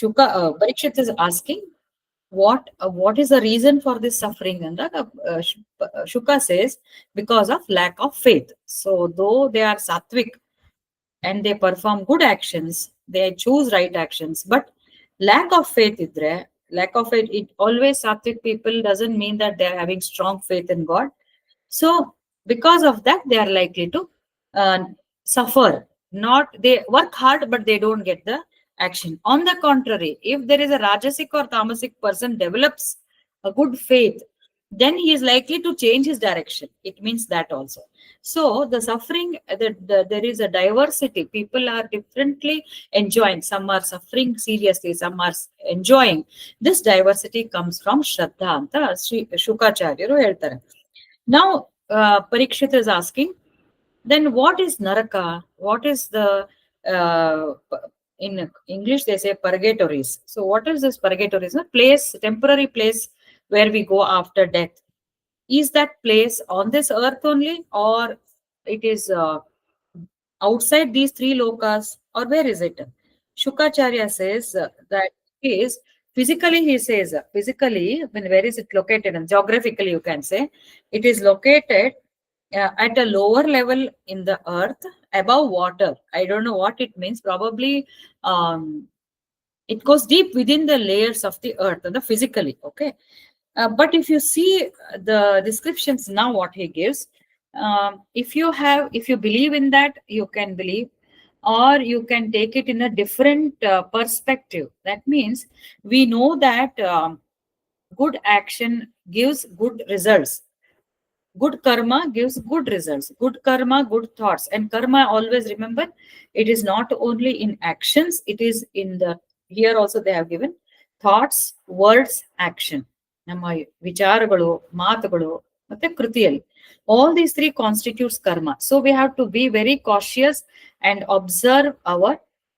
Parikshit is asking, what is the reason for this suffering? And Shuka says, because of lack of faith. So though they are sattvic and they perform good actions, they choose right actions, but lack of faith idre, lack of faith, it always sattvic people doesn't mean that they are having strong faith in God. So because of that, they are likely to uh, suffer. Not they work hard, but they don't get the action. On the contrary, if there is a rajasic or tamasic person develops a good faith, then he is likely to change his direction. It means that also. So the suffering, there is a diversity. People are differently enjoying. Some are suffering seriously, some are enjoying. This diversity comes from Shraddha ಅಂತ ಶುಕಾಚಾರ್ಯರು ಹೇಳ್ತಾರೆ. Now, Parikshit is asking, then what is Naraka? What is the, in English they say purgatories. So what is this purgatories? A place, temporary place where we go after death. Is that place on this earth only, or it is outside these three lokas, or where is it? Shukacharya says that is physically, he says physically, when where is it located, and geographically you can say it is located at a lower level in the earth above water. I don't know what it means. Probably it goes deep within the layers of the earth, the physically. Okay. But if you see the descriptions now, what he gives, if you believe in that, you can believe, or you can take it in a different perspective. That means we know that good action gives good results. Good karma gives good results. Good karma, good thoughts. And karma, always remember, it is not only in actions, it is in the, here also they have given thoughts, words, action. ನಮ್ಮ ವಿಚಾರಗಳು, ಮಾತುಗಳು, ಮತ್ತೆ ಕೃತಿಯಲ್ಲಿ. All these three constitutes karma. So we have to be very cautious and observe our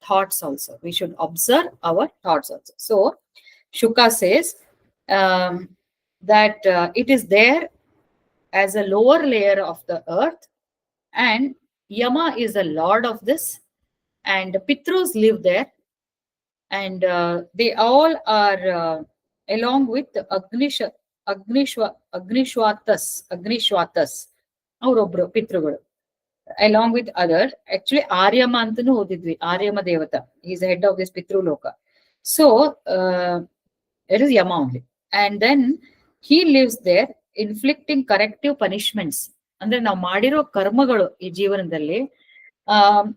thoughts also. We should observe our thoughts also. So Shuka says that it is there as a lower layer of the earth, and Yama is the lord of this, and Pitrus live there, and they all are along with Agnishwatas, ಅವರೊಬ್ರು ಪಿತೃಗಳು, along with others. Actually, Aryama ಅಂತನೂ ಓದಿದ್ವಿ, Aryama Devata. He is the head of this Pitru Loka. So, it is Yama only. And then he lives there, inflicting corrective punishments. ಅಂದ್ರೆ ನಾವು ಮಾಡಿರೋ ಕರ್ಮಗಳು ಈ ಜೀವನದಲ್ಲಿ.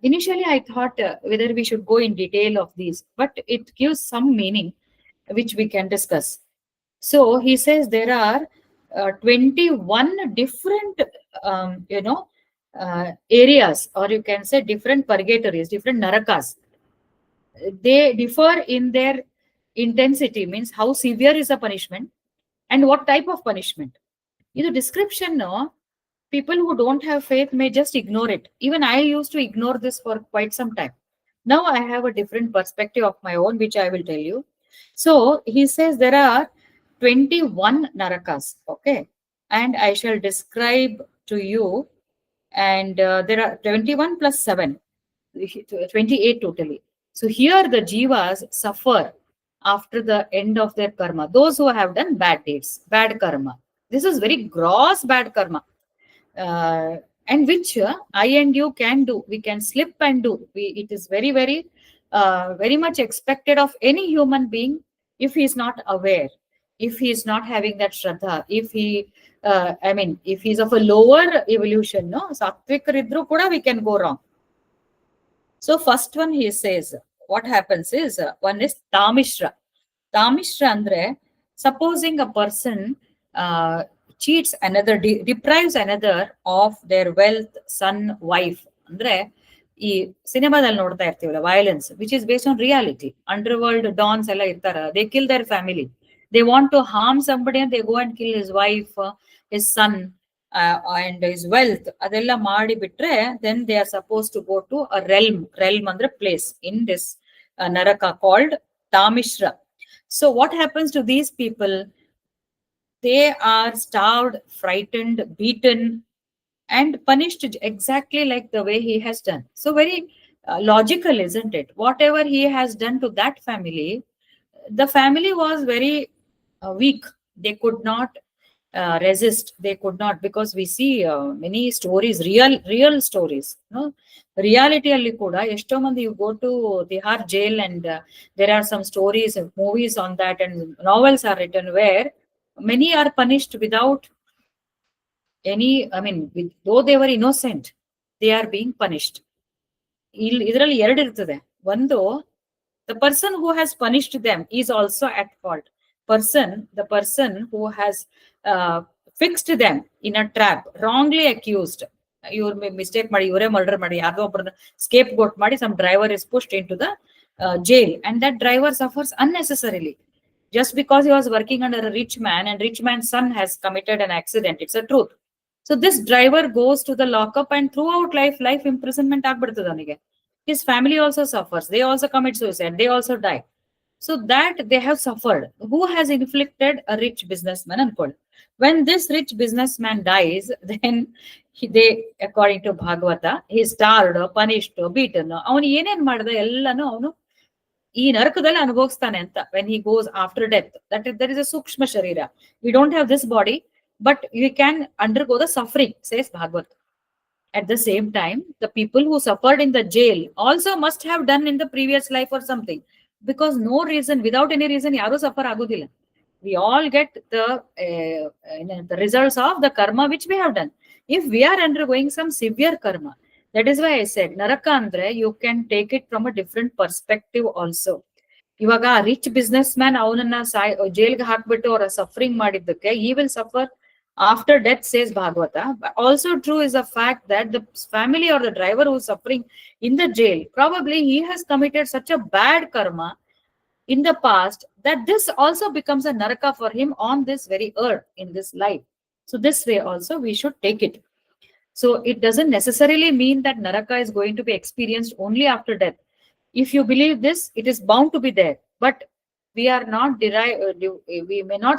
Initially, I thought whether we should go in detail of these, but it gives some meaning, which we can discuss. So he says there are 21 different, areas, or you can say different purgatories, different narakas. They differ in their intensity, means how severe is the punishment and what type of punishment. The description, no, people who don't have faith may just ignore it. Even I used to ignore this for quite some time. Now I have a different perspective of my own, which I will tell you. So he says there are 21 narakas, okay, and I shall describe to you. And there are 21 plus 7, 28 totally. So here the jivas suffer after the end of their karma. Those who have done bad deeds, bad karma. This is very gross bad karma, and which I and you can do. We can slip and do. It is very, very, very much expected of any human being, if he is not aware, if he is not having that shraddha, if he, if he is of a lower evolution, no, sattvikridru kuda we can go wrong. So first one he says, what happens is, one is tamishra. Tamishra andre, supposing a person cheats another, deprives another of their wealth, son, wife. ಅಂದ್ರೆ ಈ ಸಿನಿಮಾದಲ್ಲಿ ನೋಡ್ತಾ ಇರ್ತೀವಲ್ಲ, violence which is based on reality. Underworld dons ಎಲ್ಲ ಇರ್ತಾರ, they kill their family. They want to harm somebody ಅಂತ they go and kill his wife, his son and his wealth. ಅದೆಲ್ಲ ಮಾಡಿ ಬಿಟ್ರೆ then they are suppose to go to a realm ಅಂದ್ರೆ place in this ನರಕ called Tamisra. So what happens to these people? They are starved, frightened, beaten, and punished exactly like the way he has done. So very logical, isn't it? Whatever he has done to that family, The family was very weak. They could not resist. They could not, because we see many stories, real stories, no, ರಿಯಾಲಿಟಿಯಲ್ಲಿ ಕೂಡ ಎಷ್ಟೋ ಮಂದಿ, you go to Tihar jail and there are some stories, movies on that, and novels are written where many are punished without any, I mean, though they were innocent, they are being punished. ಇದರಲ್ಲಿ ಎರಡು ಇರ್ತದೆ. ಒಂದು, the person who has punished them is also at fault. The person who has fixed them in a trap, wrongly accused, ಇವ್ರ mistake ಮಾಡಿ ಇವರೇ murder ಮಾಡಿ ಯಾರೋ ಒಬ್ಬರನ್ನ ಸ್ಕೇಪ್ ಗೋಟ್ ಮಾಡಿ, some driver is pushed into the jail, and that driver suffers unnecessarily just because he was working under a rich man and rich man's son has committed an accident. It's a truth. So this driver goes to the lockup and throughout life imprisonment ಆಗ್ಬಿಡ್ತದೆ ಅವನಿಗೆ. His family also suffers. They also commit suicide. They also die. So that they have suffered. Who has inflicted? A rich businessman. When this rich businessman dies, then they, according to Bhagavata, he is starved, punished, beaten. ಅವನು ಏನೇನ್ ಮಾಡ್ದ ಎಲ್ಲಾನು ಅವನು ಈ ನರಕದಲ್ಲಿ ಅನುಭವಿಸ್ತಾನೆ ಅಂತ. When he goes after death, there is a sukshma sharira. We don't have this body, but we can undergo the suffering, says Bhagavat. At the same time, the people who suffered in the jail also must have done in the previous life or something, because no reason, without any reason, yaru suffer agudilla. We all get the results of the karma which we have done. If we are undergoing some severe karma, that is why I said naraka andre you can take it from a different perspective also. ಇವಾಗ rich business man ಅವನನ್ನ ಜೈಲ್ಗೆ ಹಾಕ್ಬಿಟ್ಟು ಅವರ suffering ಮಾಡಿದ್ದಕ್ಕೆ he will suffer after death, says Bhagavata. But also true is the fact that the family or the driver who is suffering in the jail, probably he has committed such a bad karma in the past that this also becomes a naraka for him on this very earth, in this life. So this way also we should take it. So it doesn't necessarily mean that naraka is going to be experienced only after death. If you believe this, it is bound to be there, but we are not we may not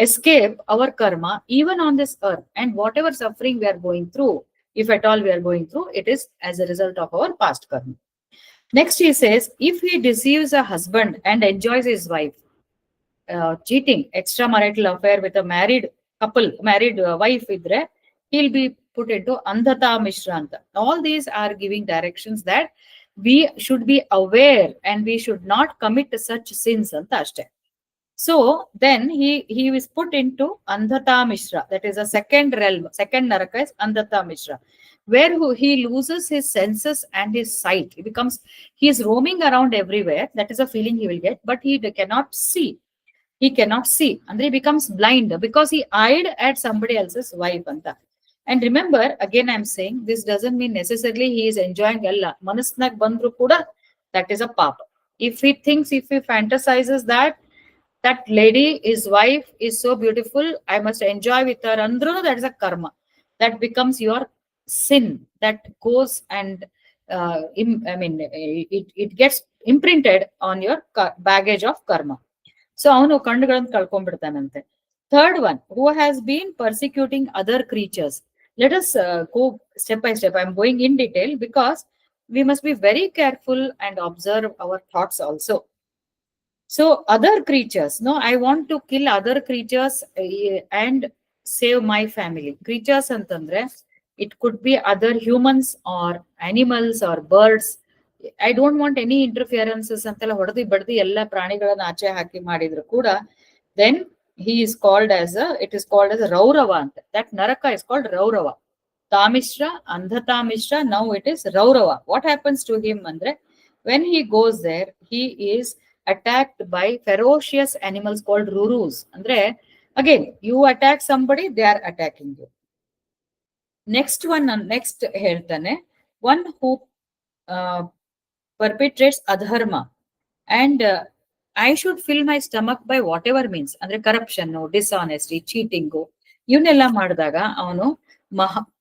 escape our karma even on this earth, and whatever suffering we are going through, if at all we are going through, it is as a result of our past karma. Next he says, if he deceives a husband and enjoys his wife, cheating, extramarital affair with a married couple, married wife idre, he'll be put into andhata mishra anta. All these are giving directions that we should be aware and we should not commit such sins anta ashte. So then he was put into andhata mishra, that is a second realm. Second naraka is andhata mishra, where he loses his senses and his sight. He is roaming around everywhere. That is a feeling he will get, but he cannot see. He cannot see, and he becomes blind because he eyed at somebody else's wife anta. And remember, again I'm saying, this doesn't mean necessarily he is enjoying alla manasnag bandru kuda, that is a papa. If he fantasizes that lady, his wife is so beautiful, I must enjoy with her andru, that is a karma. That becomes your sin, that goes and it gets imprinted on your baggage of karma. So ಅವನು ಕಣ್ಣುಗಳನ್ನು ಕಳ್ಕೊಂಡ್ಬಿಡ್ತಾನಂತೆ. Third one, who has been persecuting other creatures. Let us go step by step. I'm going in detail because we must be very careful and observe our thoughts also. So other creatures, no, I want to kill other creatures and save my family. Creatures antandre, it could be other humans or animals or birds. I don't want any interferences antella ಹೊಡೆದು ಬಡ್ದು ಎಲ್ಲ ಪ್ರಾಣಿಗಳನ್ನ ಆಚೆ ಹಾಕಿ ಮಾಡಿದ್ರು ಕೂಡ, then he is called as it is called as Raurava anta. That naraka is called Raurava. Tamishra, Andhata Mishra, now it is Raurava. What happens to him andre, when he goes there, he is attacked by ferocious animals called Rurus. Andre, again, you attack somebody, they are attacking you. Next ಹೇಳ್ತಾನೆ, one who perpetrates adharma, and I should fill my stomach by whatever means, ಅಂದ್ರೆ corruption, dishonesty, cheating, ಇವನ್ನೆಲ್ಲ ಮಾಡಿದಾಗ ಅವನು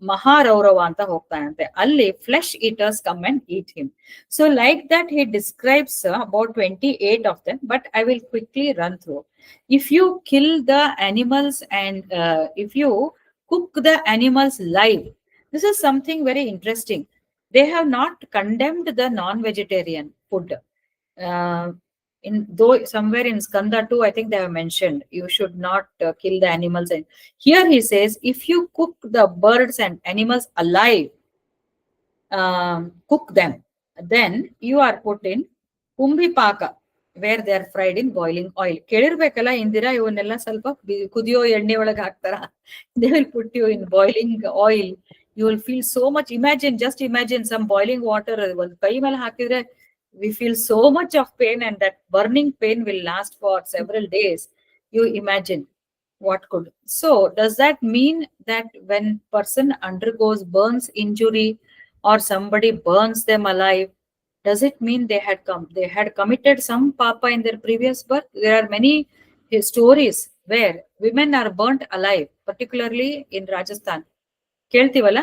ಮಹಾರೌರವ ಅಂತ ಹೋಗ್ತಾನಂತೆ. ಅಲ್ಲಿ flesh eaters come and eat him. So like that he describes about 28 of them, but I will quickly run through. If you kill the animals and if you cook the animals live, this is something very interesting. They have not condemned the non-vegetarian food. In though somewhere in Skanda 2, I think they have mentioned you should not kill the animals. And here he says, if you cook the birds and animals alive, cook them, then you are put in kumbi paka, where they are fried in boiling oil. ಕೇಳಿರ್ಬೇಕಲ್ಲ Indira ಇವನ್ನೆಲ್ಲ ಸ್ವಲ್ಪ ಕುದಿಯೋ ಎಣ್ಣೆ ಒಳಗೆ ಹಾಕ್ತಾರ. They will put you in boiling oil. You will feel so much. Imagine, just imagine some boiling water. ಒಂದು ಕೈ ಮೇಲೆ ಹಾಕಿದ್ರೆ we feel so much of pain, and that burning pain will last for several days. You imagine what could. So does that mean that when person undergoes burns injury or somebody burns them alive, does it mean they had committed some papa in their previous birth? There are many stories where women are burnt alive, particularly in Rajasthan. ಕೇಳ್ತೀವಲ್ಲ,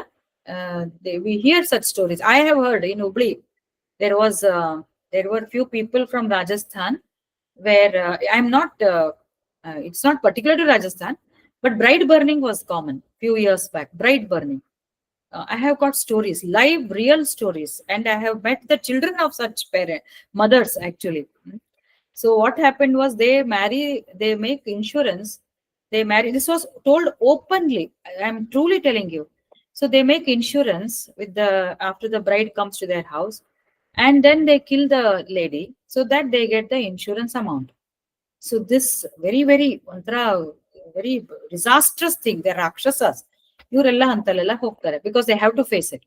we hear such stories. I have heard in Hubli there were few people from Rajasthan where I'm not it's not particular to Rajasthan, but bride burning was common few years back. Bride burning, I have got stories, live, real stories, and I have met the children of such mothers actually. So what happened was they make insurance, they marry. This was told openly. I'm truly telling you. So they make insurance with the after the bride comes to their house, and then they kill the lady so that they get the insurance amount. So this very very disastrous thing. They're rakshasas. ಇವರೆಲ್ಲ ಅಂತಲ್ಲೆಲ್ಲ ಹೋಗ್ತಾರೆ because they have to face it.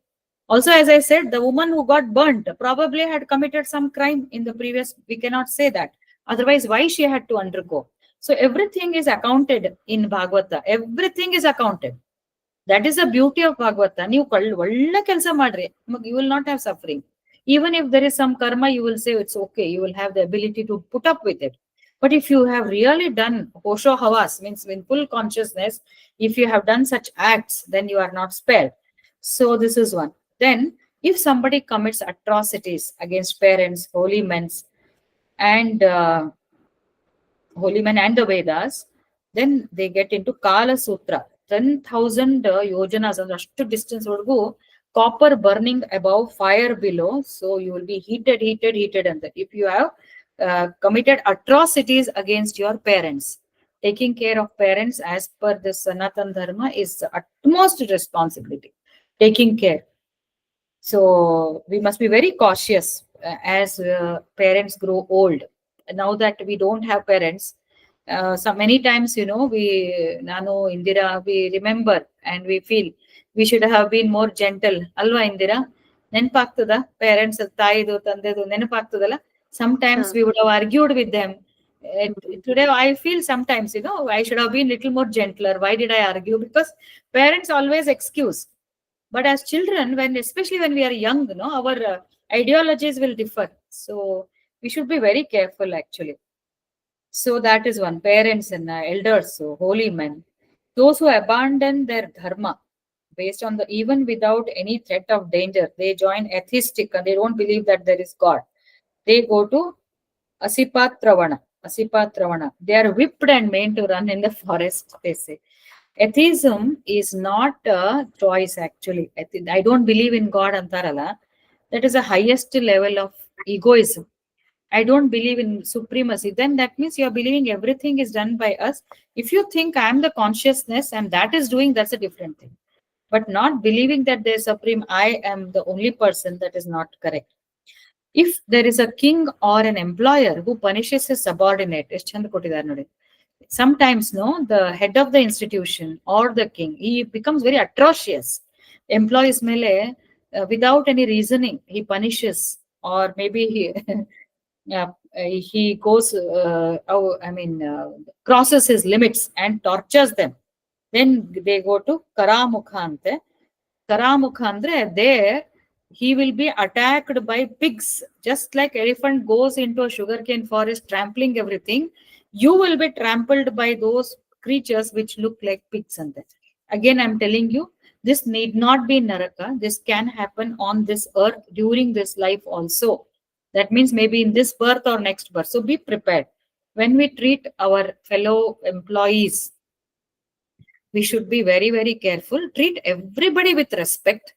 Also, as I said, the woman who got burnt probably had committed some crime in the previous. We cannot say that. Otherwise, why she had to undergo? So everything is accounted in Bhagavata. Everything is accounted. That is the beauty of Bhagavata. ನೀವು ಒಳ್ಳೆ ಕೆಲಸ ಮಾಡ್ರಿ, you will not have suffering. Even if there is some karma, you will say it's okay. You will have the ability to put up with it. But if you have really done hosho havas, means in full consciousness, if you have done such acts, then you are not spared. So this is one. Then, if somebody commits atrocities against parents, and holy men and the Vedas, then they get into Kala Sutra. 10,000 yojanas, and ashtu distance go copper burning above, fire below. So you will be heated. And if you have committed atrocities against your parents, taking care of parents as per the Sanatan Dharma is the utmost responsibility. Taking care. So we must be very cautious as parents grow old. Now that we don't have parents, so many times, we Nano Indira, we remember and we feel we should have been more gentle. Alva Indira, ನೆನಪಾಗ್ತದ parents ತಾಯಿದು ತಂದೆದು ನೆನಪಾಗ್ತದಲ್ಲ. Sometimes we would have argued with them. Today I feel sometimes, I should have been little more gentler. Why did I argue? Because parents always excuse. But as children, especially when we are young, our ideologies will differ. So we should be very careful actually. So that is one. Parents and elders, so holy men, those who abandon their dharma based on even without any threat of danger, they join atheistic and they don't believe that there is God. They go to Asipatravana. They are whipped and made to run in the forest, they say. Atheism is not a choice actually. I don't believe in God antarala. That is the highest level of egoism. I don't believe in supremacy. Then that means you're believing everything is done by us. If you think I am the consciousness and that is doing, that's a different thing. But not believing that there's supreme, I am the only person, that is not correct. If there is a king or an employer who punishes his subordinate, sometimes the head of the institution or the king, he becomes very atrocious. Employees mele without any reasoning he punishes, or maybe he goes crosses his limits and tortures them. Then they go to Karamukha ante. Karamukha andre, there he will be attacked by pigs. Just like elephant goes into a sugarcane forest trampling everything, you will be trampled by those creatures which look like pigs. And that, again, I'm telling you, this need not be Naraka. This can happen on this earth during this life also. That means maybe in this birth or next birth. So be prepared. When we treat our fellow employees, we should be very, very careful. Treat everybody with respect.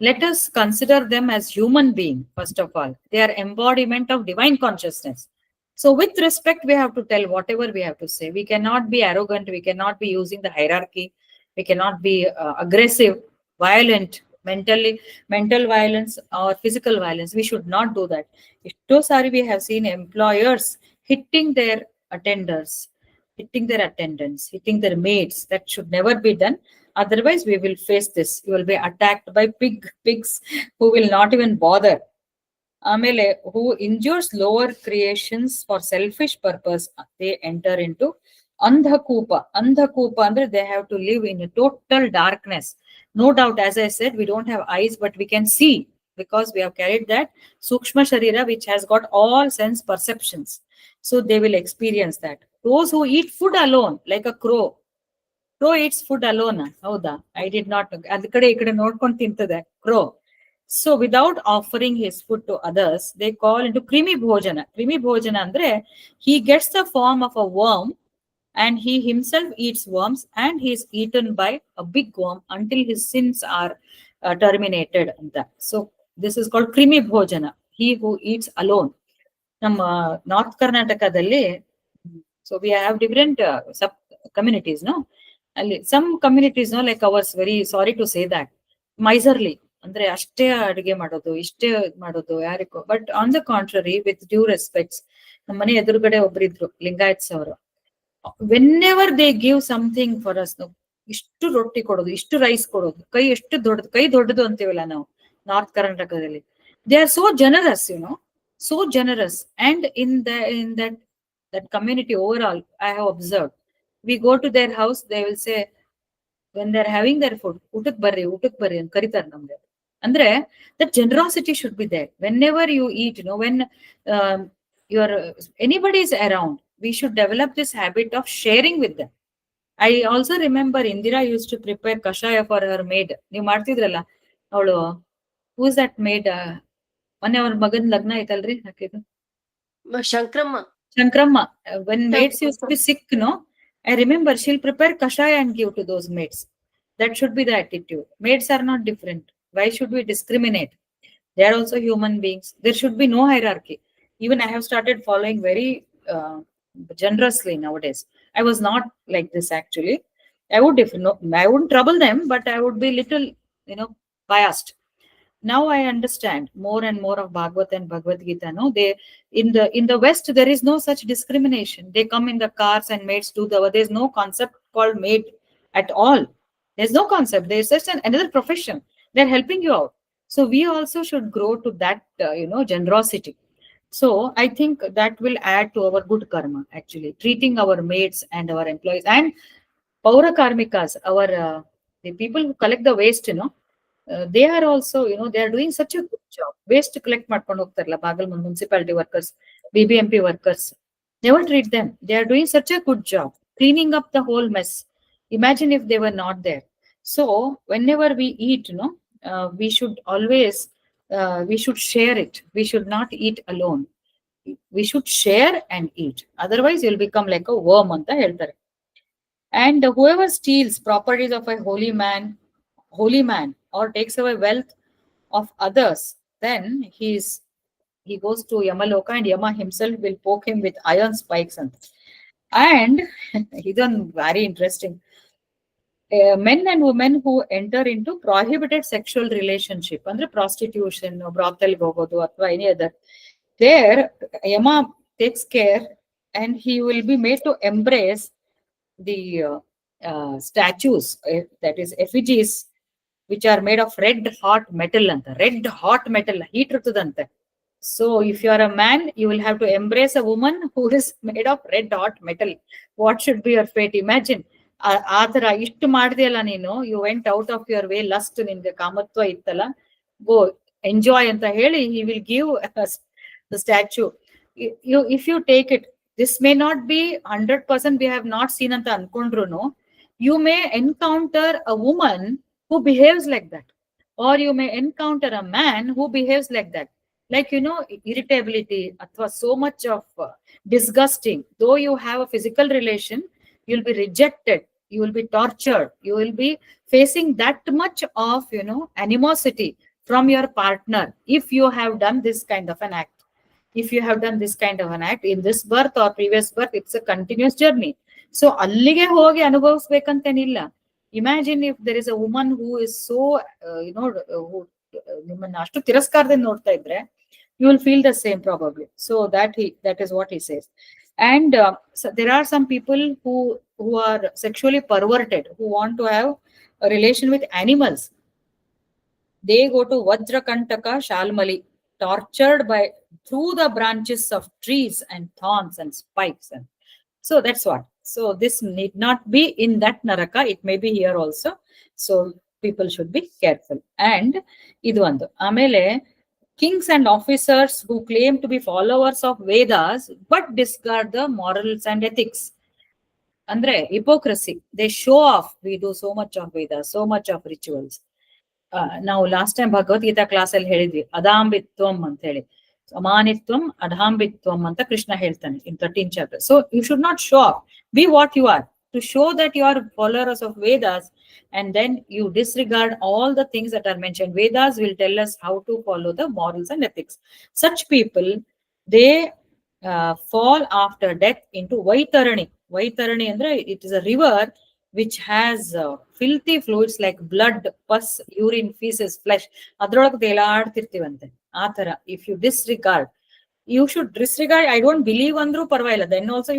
Let us consider them as human beings, first of all. They are embodiment of divine consciousness. So with respect, we have to tell whatever we have to say. We cannot be arrogant. We cannot be using the hierarchy. We cannot be aggressive, violent, mental violence or physical violence. We should not do that. So sorry, we have seen employers hitting their attenders, hitting their attendants, hitting their maids. That should never be done. Otherwise, we will face this. You will be attacked by pigs who will not even bother. ಆಮೇಲೆ who injures lower creations for selfish purpose, they enter into andhakupa. Andhakupa ಅಂದ್ರೆ they have to live in a total darkness. No doubt, as I said, we don't have eyes, but we can see because we have carried that sukshma sharira which has got all sense perceptions. So they will experience that. Those who eat food alone, like a crow eats food alone. ಹೌದಾ? I did not. ಅದ್ ಕಡೆ ಈ ಕಡೆ ನೋಡ್ಕೊಂಡು ತಿಂತದೆ crow. So without offering his food to others, they call into krimi bhojana. Krimi bhojana andre he gets the form of a worm and he himself eats worms and he is eaten by a big worm until his sins are terminated. So this is called krimi bhojana. He who eats alone. ನಮ್ಮ north ಕರ್ನಾಟಕದಲ್ಲಿ so we have different sub communities, no? ಅಲ್ಲಿ some communities, no, like ours, very sorry to say that, miserly. ಅಂದ್ರೆ ಅಷ್ಟೇ ಅಡುಗೆ ಮಾಡೋದು, ಇಷ್ಟೇ ಮಾಡೋದು ಯಾರಿಗೂ. But on the contrary, with due respects, ನಮ್ಮ ಮನೆ ಎದುರುಗಡೆ ಒಬ್ರಿದ್ರು ಲಿಂಗಾಯತ್ಸ್ ಅವರು. Whenever they give something for us, ಇಷ್ಟು ರೊಟ್ಟಿ ಕೊಡೋದು, ಇಷ್ಟು ರೈಸ್ ಕೊಡೋದು, ಕೈ ಎಷ್ಟು ದೊಡ್ಡದು, ಕೈ ದೊಡ್ಡದು ಅಂತೀವಲ್ಲ ನಾವು ನಾರ್ತ್ ಕರ್ನಾಟಕದಲ್ಲಿ. They are so generous, so generous. And in that community overall, I have observed, we go to their house, they will say when they're having their food, ಊಟಕ್ ಬರ್ರಿ ಅಂತ ಕರಿತಾರೆ ನಮ್ಗೆ. ಅಂದ್ರೆ that generosity should be there whenever you eat, when your anybody is around, we should develop this habit of sharing with them. I also remember Indira used to prepare kashaya for her maid. ನೀವು ಮಾಡ್ತಿದ್ರಲ್ಲ, ಅವಳು, who is that maid? ಮೊನ್ನೆ ಅವ್ರ ಮಗನ್ ಲಗ್ನ ಐತಲ್ರಿ, ಹಾಕಿದ್ದು Shankramma. When maids used to be sick, I remember she'll prepare kashaya and give to those maids. That should be the attitude. Maids are not different. Why should we discriminate? They are also human beings. There should be no hierarchy. Even I have started following very generously nowadays. I was not like this actually. I wouldn't trouble them, but I would be little, biased. Now I understand more and more of Bhagavat and Bhagavad Gita. No, they in the West there is no such discrimination. They come in the cars and maids do there's no concept called maid at all. There's no concept. There's just another profession. They're helping you out. So we also should grow to that, generosity. So I think that will add to our good karma, actually, treating our maids and our employees and Paura Karmikas, our the people who collect the waste, they are also, they are doing such a good job. Waste collect ಮಾಡ್ಕೊಂಡು ಹೋಗ್ತಾರಲ್ಲ, ಬಾಗಲ್ಮಂದ್ municipality workers, BBMP workers. Never treat them. They are doing such a good job cleaning up the whole mess. Imagine if they were not there. So whenever we eat, we should always, we should share it. We should not eat alone. We should share and eat. Otherwise, you'll become like a worm ಅಂತ ಹೇಳ್ತಾರೆ. And whoever steals properties of a holy man or takes away wealth of others, then he goes to Yamaloka and Yama himself will poke him with iron spikes. And ಇದೊಂದು very interesting. Men and women who enter into prohibited sexual relationship, ಅಂದ್ರೆ prostitution, brothel ಹೋಗೋದು ಅಥವಾ any other, there Yama takes care and he will be made to embrace the statues, that is effigies, which are made of red hot metal heat ಇರ್ತದಂತೆ. So if you are a man, you will have to embrace a woman who is made of red hot metal. What should be your fate? Imagine. ಆ ತರ ಇಷ್ಟು ಮಾಡಿದೆಯಲ್ಲ ನೀನು, you went out of your way, lust ನಿನ್ಗೆ ಕಾಮತ್ವ ಇತ್ತಲ್ಲ, ಗೋ enjoy ಅಂತ ಹೇಳಿ he will give the statue. If you take it, this may not be 100% we have not seen ಅಂತ ಅನ್ಕೊಂಡ್ರು, you may encounter a woman who behaves like that, or you may encounter a man who behaves like that, like irritability athwa so much of disgusting. Though you have a physical relation, you'll be rejected, you will be tortured, you will be facing that much of animosity from your partner if you have done this kind of an act. if you have done this kind of an act in this birth or previous birth, it's a continuous journey. So ಅಲ್ಲಿಗೆ ಹೋಗಿ ಅನುಭವಿಸ್ಬೇಕಂತೇನಿಲ್ಲ. Imagine if there is a woman who is so who ನಿಮ್ಮನ್ನ ಅಷ್ಟು ತಿರಸ್ಕಾರದಿಂದ ನೋಡ್ತಾ ಇದ್ರೆ, you will feel the same probably. So that is what he says. And so there are some people who are sexually perverted, who want to have a relation with animals. They go to Vajrakantaka Shalmali, tortured by through the branches of trees and thorns and spikes. And so that's what. So this need not be in that Naraka. It may be here also. So people should be careful. And idu ಒಂದು ಆಮೇಲೆ kings and officers who claim to be followers of Vedas but discard the morals and ethics. Andre hypocrisy. They show off. We do so much of Vedas, so much of rituals. ನಾವು last time Bhagavad Gita class ಅಲ್ಲಿ ಹೇಳಿದ್ವಿ, ಅಧಾಂಬಿತ್ವಂ ಅಂತ ಹೇಳಿ, ಅಮಾನಿತ್ವಂ ಅಧಾಂಬಿತ್ವಂ ಅಂತ ಕೃಷ್ಣ ಹೇಳ್ತಾನೆ ಇನ್ 13th chapter. So you should not show off. Be what you are. To show that you are followers of Vedas, and then you disregard all the things that are mentioned. Vedas will tell us how to follow the morals and ethics. Such people, they fall after death into Vaitarani. Vaitarani andre it is a river which has filthy fluids like blood, pus, urine, feces, flesh. ಅದ್ರೊಳಗೆ ತೇಲಾಡ್ತಿರ್ತೀವಂತೆ ಆ ತರ. If you disregard, you should disregard. I don't believe andru parvaila. Then also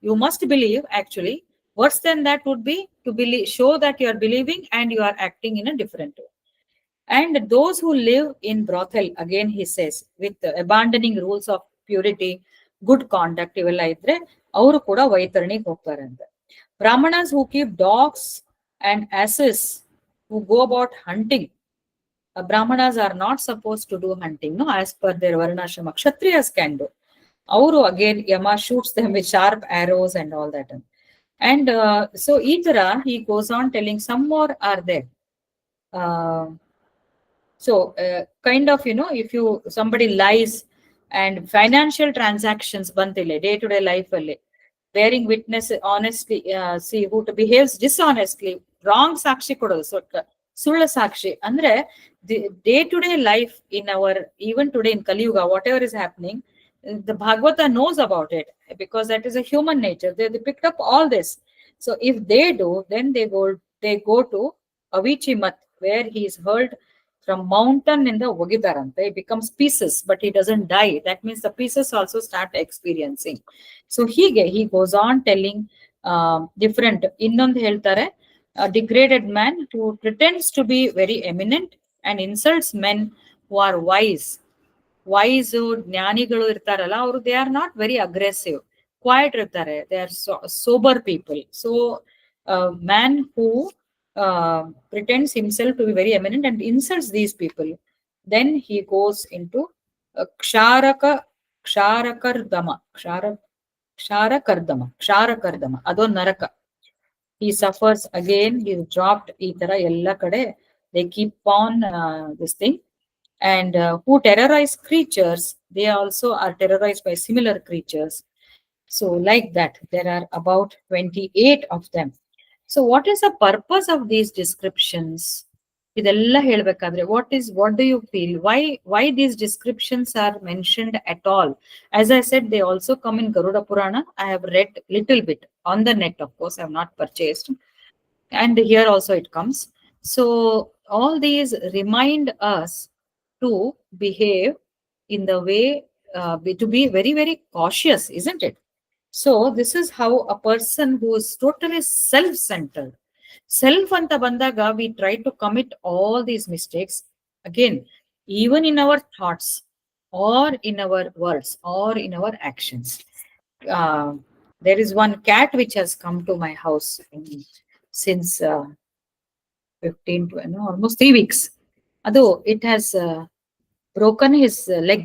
you must believe. Actually, worse than that would be to believe, show that you are believing and you are acting in a different way. And those who live in brothel, again he says, with abandoning rules of purity, good conduct, ಇವೆಲ್ಲ ಇದ್ರೆ ಅವರು ಕೂಡ ವೈತರಣಿಗೆ ಹೋಗ್ತಾರೆ ಅಂತ. Brahmanas who keep dogs and asses, who go about hunting. Brahmanas are not supposed to do hunting, no, as per their varnashrama. Kshatriyas can do. Auru again, Yama shoots them with sharp arrows and all that. And so Itara, he goes on telling some more are there. Kind of, if somebody lies and financial transactions bantile day to day life alle, bearing witness honestly, see who behaves dishonestly, wrong sakshi kododu. So sulla sakshi andre the day to day life in our, even today in Kali Yuga, whatever is happening, the Bhagavata knows about it, because that is a human nature. They picked up all this. So if they do, then they go to Avichimat, where he is hurled from mountain in the Vogidaranta. He becomes pieces, but he doesn't die. That means the pieces also start experiencing. So he goes on telling different. Innondu ಹೇಳ್ತಾರೆ, a degraded man who pretends to be very eminent and insults men who are wise. ಜ್ಞಾನಿಗಳು ಇರ್ತಾರಲ್ಲ ಅವರು, they are not very aggressive, quiet ಇರ್ತಾರೆ. They are sober people. So man who pretends himself to be very eminent and insults these people, then he goes into ಕ್ಷಾರಕರ್ದಮ ಅದೊಂದು ನರಕ. He suffers again, he is dropped. ಈ ತರ ಎಲ್ಲ ಕಡೆ they keep on this thing. And who terrorize creatures, they also are terrorized by similar creatures. So like that, there are about 28 of them. So what is the purpose of these descriptions? ಇದೆಲ್ಲ ಹೇಳ್ಬೇಕಾದ್ರೆ what do you feel? Why these descriptions are mentioned at all? As I said, they also come in Garuda Purana. I have read little bit on the net, of course. I have not purchased. And here also it comes. So all these remind us to behave in the way, to be very, very cautious, isn't it? So this is how a person who is totally self-centered, self anta bandaga, we try to commit all these mistakes again, even in our thoughts or in our words or in our actions. There is one cat which has come to my house since 15 to almost 3 weeks. It has broken his leg.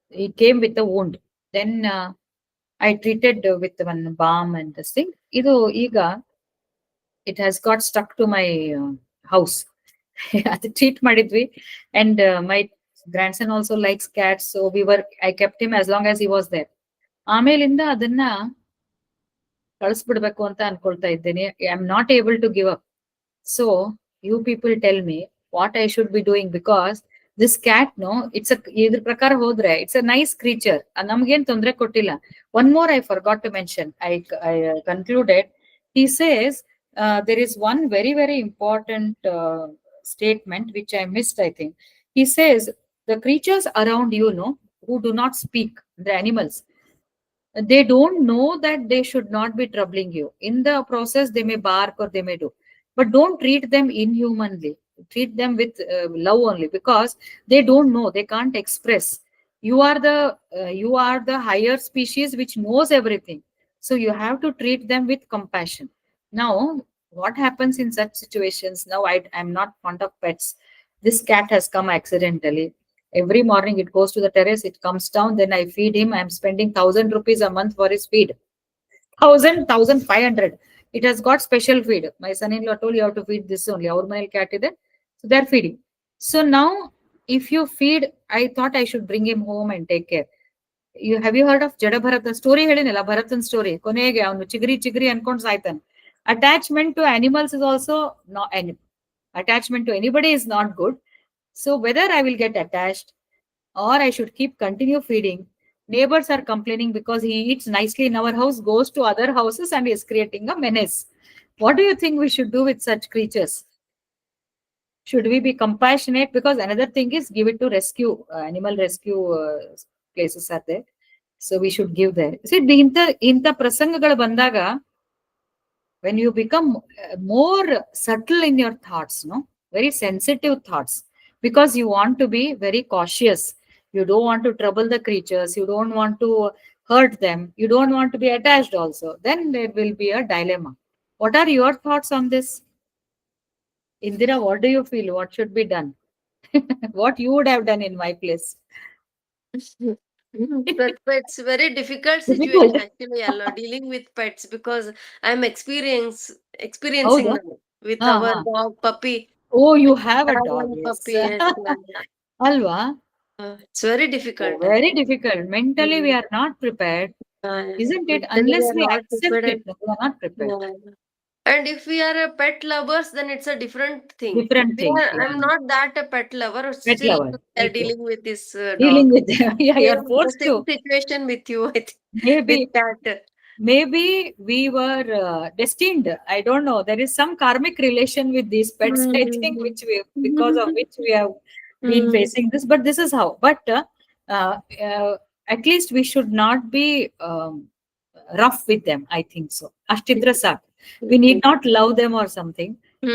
He came with a wound. Then I treated with one balm and this thing. It has got stuck to my house. Treat madidvi, and my grandson also likes cats, so I kept him as long as he was there. ಆಮೇಲಿಂದ ಅದನ್ನ ಕಳಿಸ್ಬಿಡ್ಬೇಕು ಅಂತ ಅನ್ಕೊಳ್ತಾ ಇದ್ದೇನೆ. I am not able to give up. So you people tell me what I should be doing, because This cat, no, it's a ಇದ್ರ ಪ್ರಕಾರ ಹೋದ್ರೆ it's a nice creature. ನಮ್ಗೇನ್ ತೊಂದ್ರೆ ಕೊಟ್ಟಿಲ್ಲ. One more I forgot to mention. I concluded. He says there is one very, very important statement which I missed, I think. He says the creatures around you, know, who do not speak, the animals, they don't know that they should not be troubling you. In the process, they may bark or they may do, but don't treat them inhumanly. Treat them with love only, because they don't know, they can't express. You are the higher species which knows everything, so you have to treat them with compassion. Now, what happens in such situations? Now, I'm not fond of pets. This cat has come accidentally. Every morning it goes to the terrace, it comes down, then I feed him. I'm spending 1,000 rupees a month for his feed. 1,500. It has got special feed. My son-in-law told you have to feed this only. Our male cat is there. So they're feeding. So now, if you feed, I thought I should bring him home and take care. Have you heard of Jada Bharat? The story ಹೇಳಿನಲ್ಲ ಭರತನ್ story ಕೊನೆಗೆ ಅವನು ಚಿಗರಿ ಚಿಗರಿ ಅನ್ಕೊಂಡು ಸಾಯ್ತಾನೆ. Attachment to animals is also not any attachment to anybody is not good. So whether I will get attached or I should keep continue feeding. Neighbors are complaining because he eats nicely in our house, goes to other houses and is creating a menace. What do you think we should do with such creatures? Should we be compassionate? Because another thing is give it to rescue, animal rescue places are there. So we should give there. See, ಇಂಥ ಪ್ರಸಂಗಗಳು ಬಂದಾಗ, when you become more subtle in your thoughts, no, very sensitive thoughts, because you want to be very cautious. You don't want to trouble the creatures, you don't want to hurt them, you don't want to be attached also, then there will be a dilemma. What are your thoughts on this, Indira? What do you feel, what should be done? What you would have done in my place? But it's very difficult situation Difficult. actually, Allah, dealing with pets because I'm experiencing Howda? now with Ah, our ah. dog puppy. Oh, I you have a have dog, one yes. puppy, yes, Alva. it's very difficult. Very difficult. Mentally, we Mm. are not prepared, isn't it? Mentally, we Unless are we not accept prepared. it, no, we are not prepared. Yeah. And if we are a pet lovers, then it's a different thing. Different thing. I'm Yeah. not that a pet lover. Pet Still, lover. we are Me too. dealing with this Dealing dog. with them. Yeah, you're The forced same to. situation with you, I think, with Maybe, cat. maybe we were destined. I don't know. There is some karmic relation with these pets, I think, Mm. which we, because of which we have been Mm. facing this. But this is how. But uh, uh, at least we should not be rough with them. I think so. Ashtidra sak. We need not love them or something.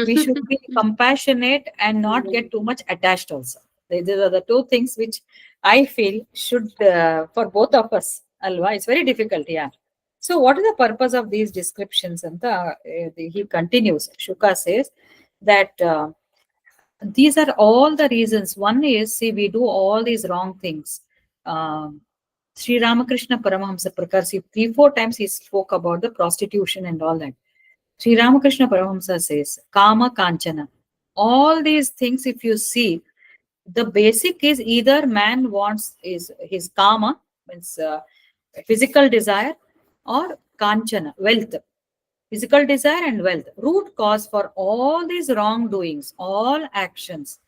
We should be compassionate and not get too much attached also. These are the two things which I feel should, for both of us, Alva. It's very difficult, yeah. So, what is the purpose of these descriptions? And he continues. Shuka says that these are all the reasons. One is, see, we do all these wrong things. Sri Ramakrishna Paramahamsa Prakar, see, 3-4 times he spoke about the prostitution and all that. Sri Ramakrishna Paramahamsa says, Kama Kanchana. All these things, if you see, the basic is either man wants is his kama, means physical desire, or kanchana, wealth. Physical desire and wealth. Root cause for all these wrongdoings, all actions.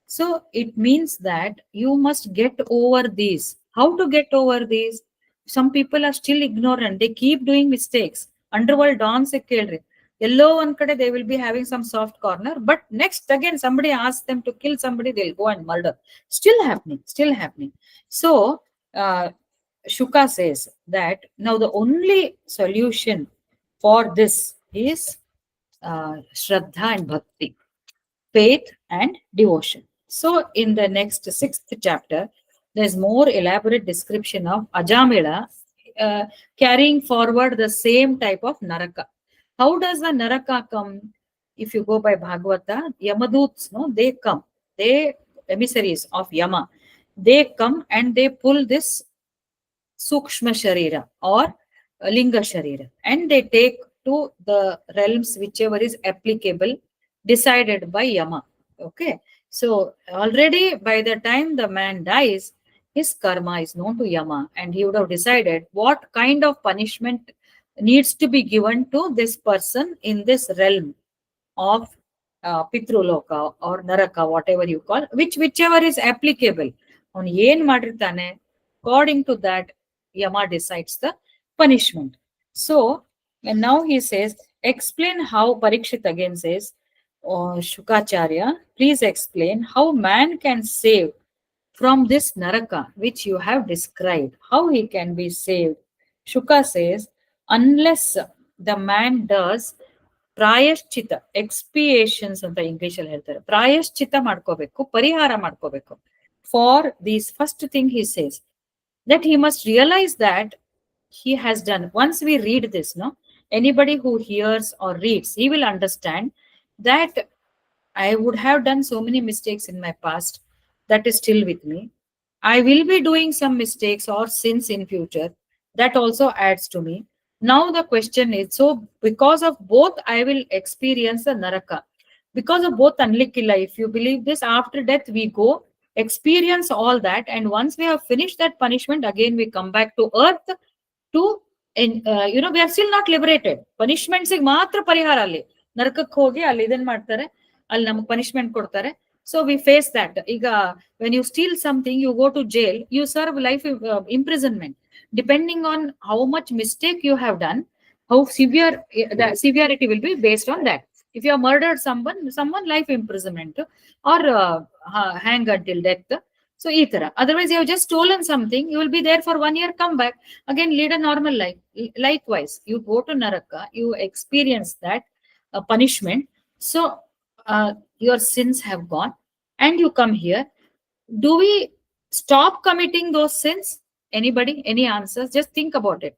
So it means that you must get over these. How to get over these? Some people are still ignorant. They keep doing mistakes. Underworld dawns ಕೇಳ್ರಿ. ಎಲ್ಲೋ ಒಂದ್ ಕಡೆ they will be having some soft corner, but next again somebody asks them to kill somebody, they'll go and murder. Still happening, still happening. So uh, Shuka says that now the only solution for this is Shraddha and Bhakti, faith and devotion. So, in the next sixth chapter, there's more elaborate description of Ajamila uh, carrying forward the same type of Naraka. How does the Naraka come? If you go by Bhagavata, Yamaduts, no, they come. They, emissaries of Yama, they come and they pull this Sukshma Sharira or Linga Sharira, and they take to the realms whichever is applicable, decided by Yama. Okay, so already by the time the man dies, his karma is known to Yama, and he would have decided what kind of punishment needs to be given to this person in this realm of ಪಿತೃಲೋಕ or naraka, whatever you call, whichever is applicable. On ಏನ್ ಮಾಡಿರ್ತಾನೆ, according to that, Yama decides the punishment. So, and now he says, explain how, Parikshit again says, Shukacharya, please explain how man can save from this naraka which you have described. How he can be saved? Shuka says, unless the man does ಪ್ರಾಯಶ್ಚಿತ, ಎಕ್ಸ್ಪಿಯೇಷನ್ಸ್ ಅಂತ English ಅಲ್ಲಿ ಹೇಳ್ತಾರೆ. ಪ್ರಾಯಶ್ಚಿತ ಮಾಡ್ಕೋಬೇಕು, ಪರಿಹಾರ ಮಾಡ್ಕೋಬೇಕು. For these first thing he says that he must realize that he has done. Once we read this, no, anybody who hears or reads, he will understand that I would have done so many mistakes in my past that is still with me. I will be doing some mistakes or sins in future, that also adds to me. Now the question is, so because of both I will experience the naraka, because of both anlikilla, if you believe this, after death we go experience all that, and once we have finished that punishment, again we come back to earth to, we are still not liberated. Punishments ಗೆ ಮಾತ್ರ ಪರಿಹಾರ, ಅಲ್ಲಿ ನರಕಕ್ಕೆ ಹೋಗಿ ಅಲ್ಲಿ ಇದನ್ ಮಾಡ್ತಾರೆ, ಅಲ್ಲಿ ನಮ್ಗೆ ಪನಿಷ್ಮೆಂಟ್ ಕೊಡ್ತಾರೆ. So we face that. ಈಗ when you steal something, you go to jail, you serve life imprisonment. Depending on how much mistake you have done, how severe the severity will be based on that. If you have murdered someone, life imprisonment or hang until death. So either, otherwise you have just stolen something, you will be there for 1 year, come back again, lead a normal life. Likewise, you go to naraka, you experience that punishment. So your sins have gone and you come here. Do we stop committing those sins? Anybody? Any answers? Just think about it.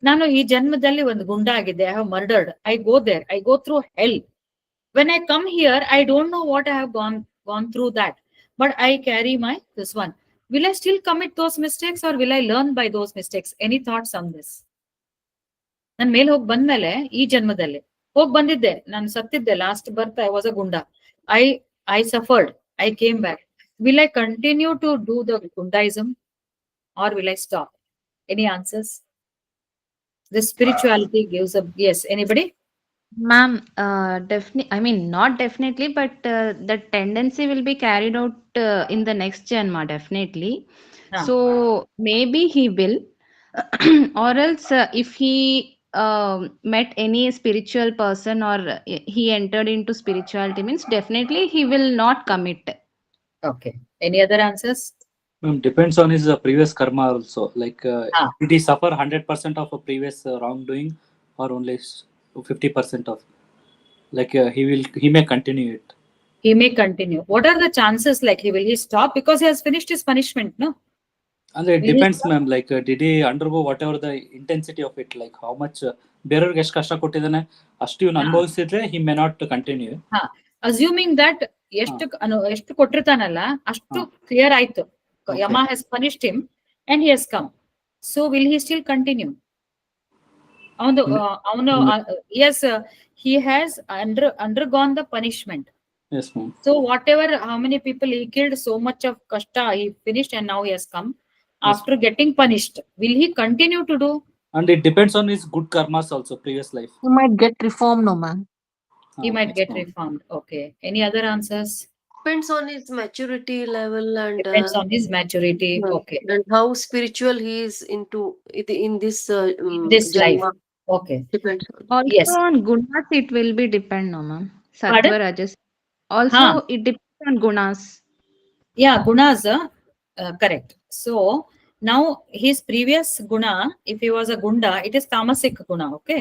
ನಾನು ಈ ಜನ್ಮದಲ್ಲಿ ಒಂದು ಗುಂಡ ಆಗಿದ್ದೆ, I have murdered, I go there, I go through hell. When I come here, I don't know what I have gone through that, but I carry my this one. Will I still commit those mistakes or will I learn by those mistakes? Any thoughts on this? ನಾನು ಮೇಲೆ ಹೋಗಿ ಬಂದ್ಮೇಲೆ, ಈ ಜನ್ಮದಲ್ಲಿ ಹೋಗಿ ಬಂದಿದ್ದೆ, ನಾನು ಸತ್ತಿದ್ದೆ, last birth I was a goonda, I suffered, I came back. Will I continue to do the gundaism or will I stop? Any answers? The spirituality gives a yes. Anybody? Ma'am, definitely, I mean, not definitely, but the tendency will be carried out in the next Janma, definitely. Ah. So maybe he will, or else if he met any spiritual person or he entered into spirituality, means definitely he will not commit. Okay. Any other answers? Depends on his previous karma also. Like, did he suffer 100% of a previous wrongdoing or only 50% of? Like, he may continue it. He may continue. What are the chances? Like, will he stop because he has finished his punishment? No. And it depends, ma'am. Like, did he undergo whatever the intensity of it? Like, how much ಬೇರೆಯವ್ರಿಗೆ ಎಷ್ಟು ಕಷ್ಟ ಕೊಟ್ಟಿದ್ದಾನೆ ಅಷ್ಟು ಇವನು ಅನುಭವಿಸಿದ್ರೆ he may not continue. Assuming that ಎಷ್ಟು ಕೊಟ್ಟಿರ್ತಾನಲ್ಲ ಅಷ್ಟು clear ಆಯ್ತು, Yama has punished him and he has come. So will he still continue? Yes, he has undergone the punishment. Yes, ma'am. So whatever, how many people he killed, so much of kashta he finished, and now he has come after getting punished. Will he continue to do? And it depends on his good karmas also, previous life. He might get reformed, no, ma'am. He might get reformed. Okay. Any other answers? Depends on his maturity level and Depends on his maturity. Okay. and how spiritual he is into in this This janma. life. Okay. Depends on. Also Yes. on gunas it will be depend, no, ma'am. Pardon? Sattva, rajas. Also it depends on gunas. Yeah, gunas, correct. So now his previous guna, if he was a gunda, it is tamasic guna. Okay.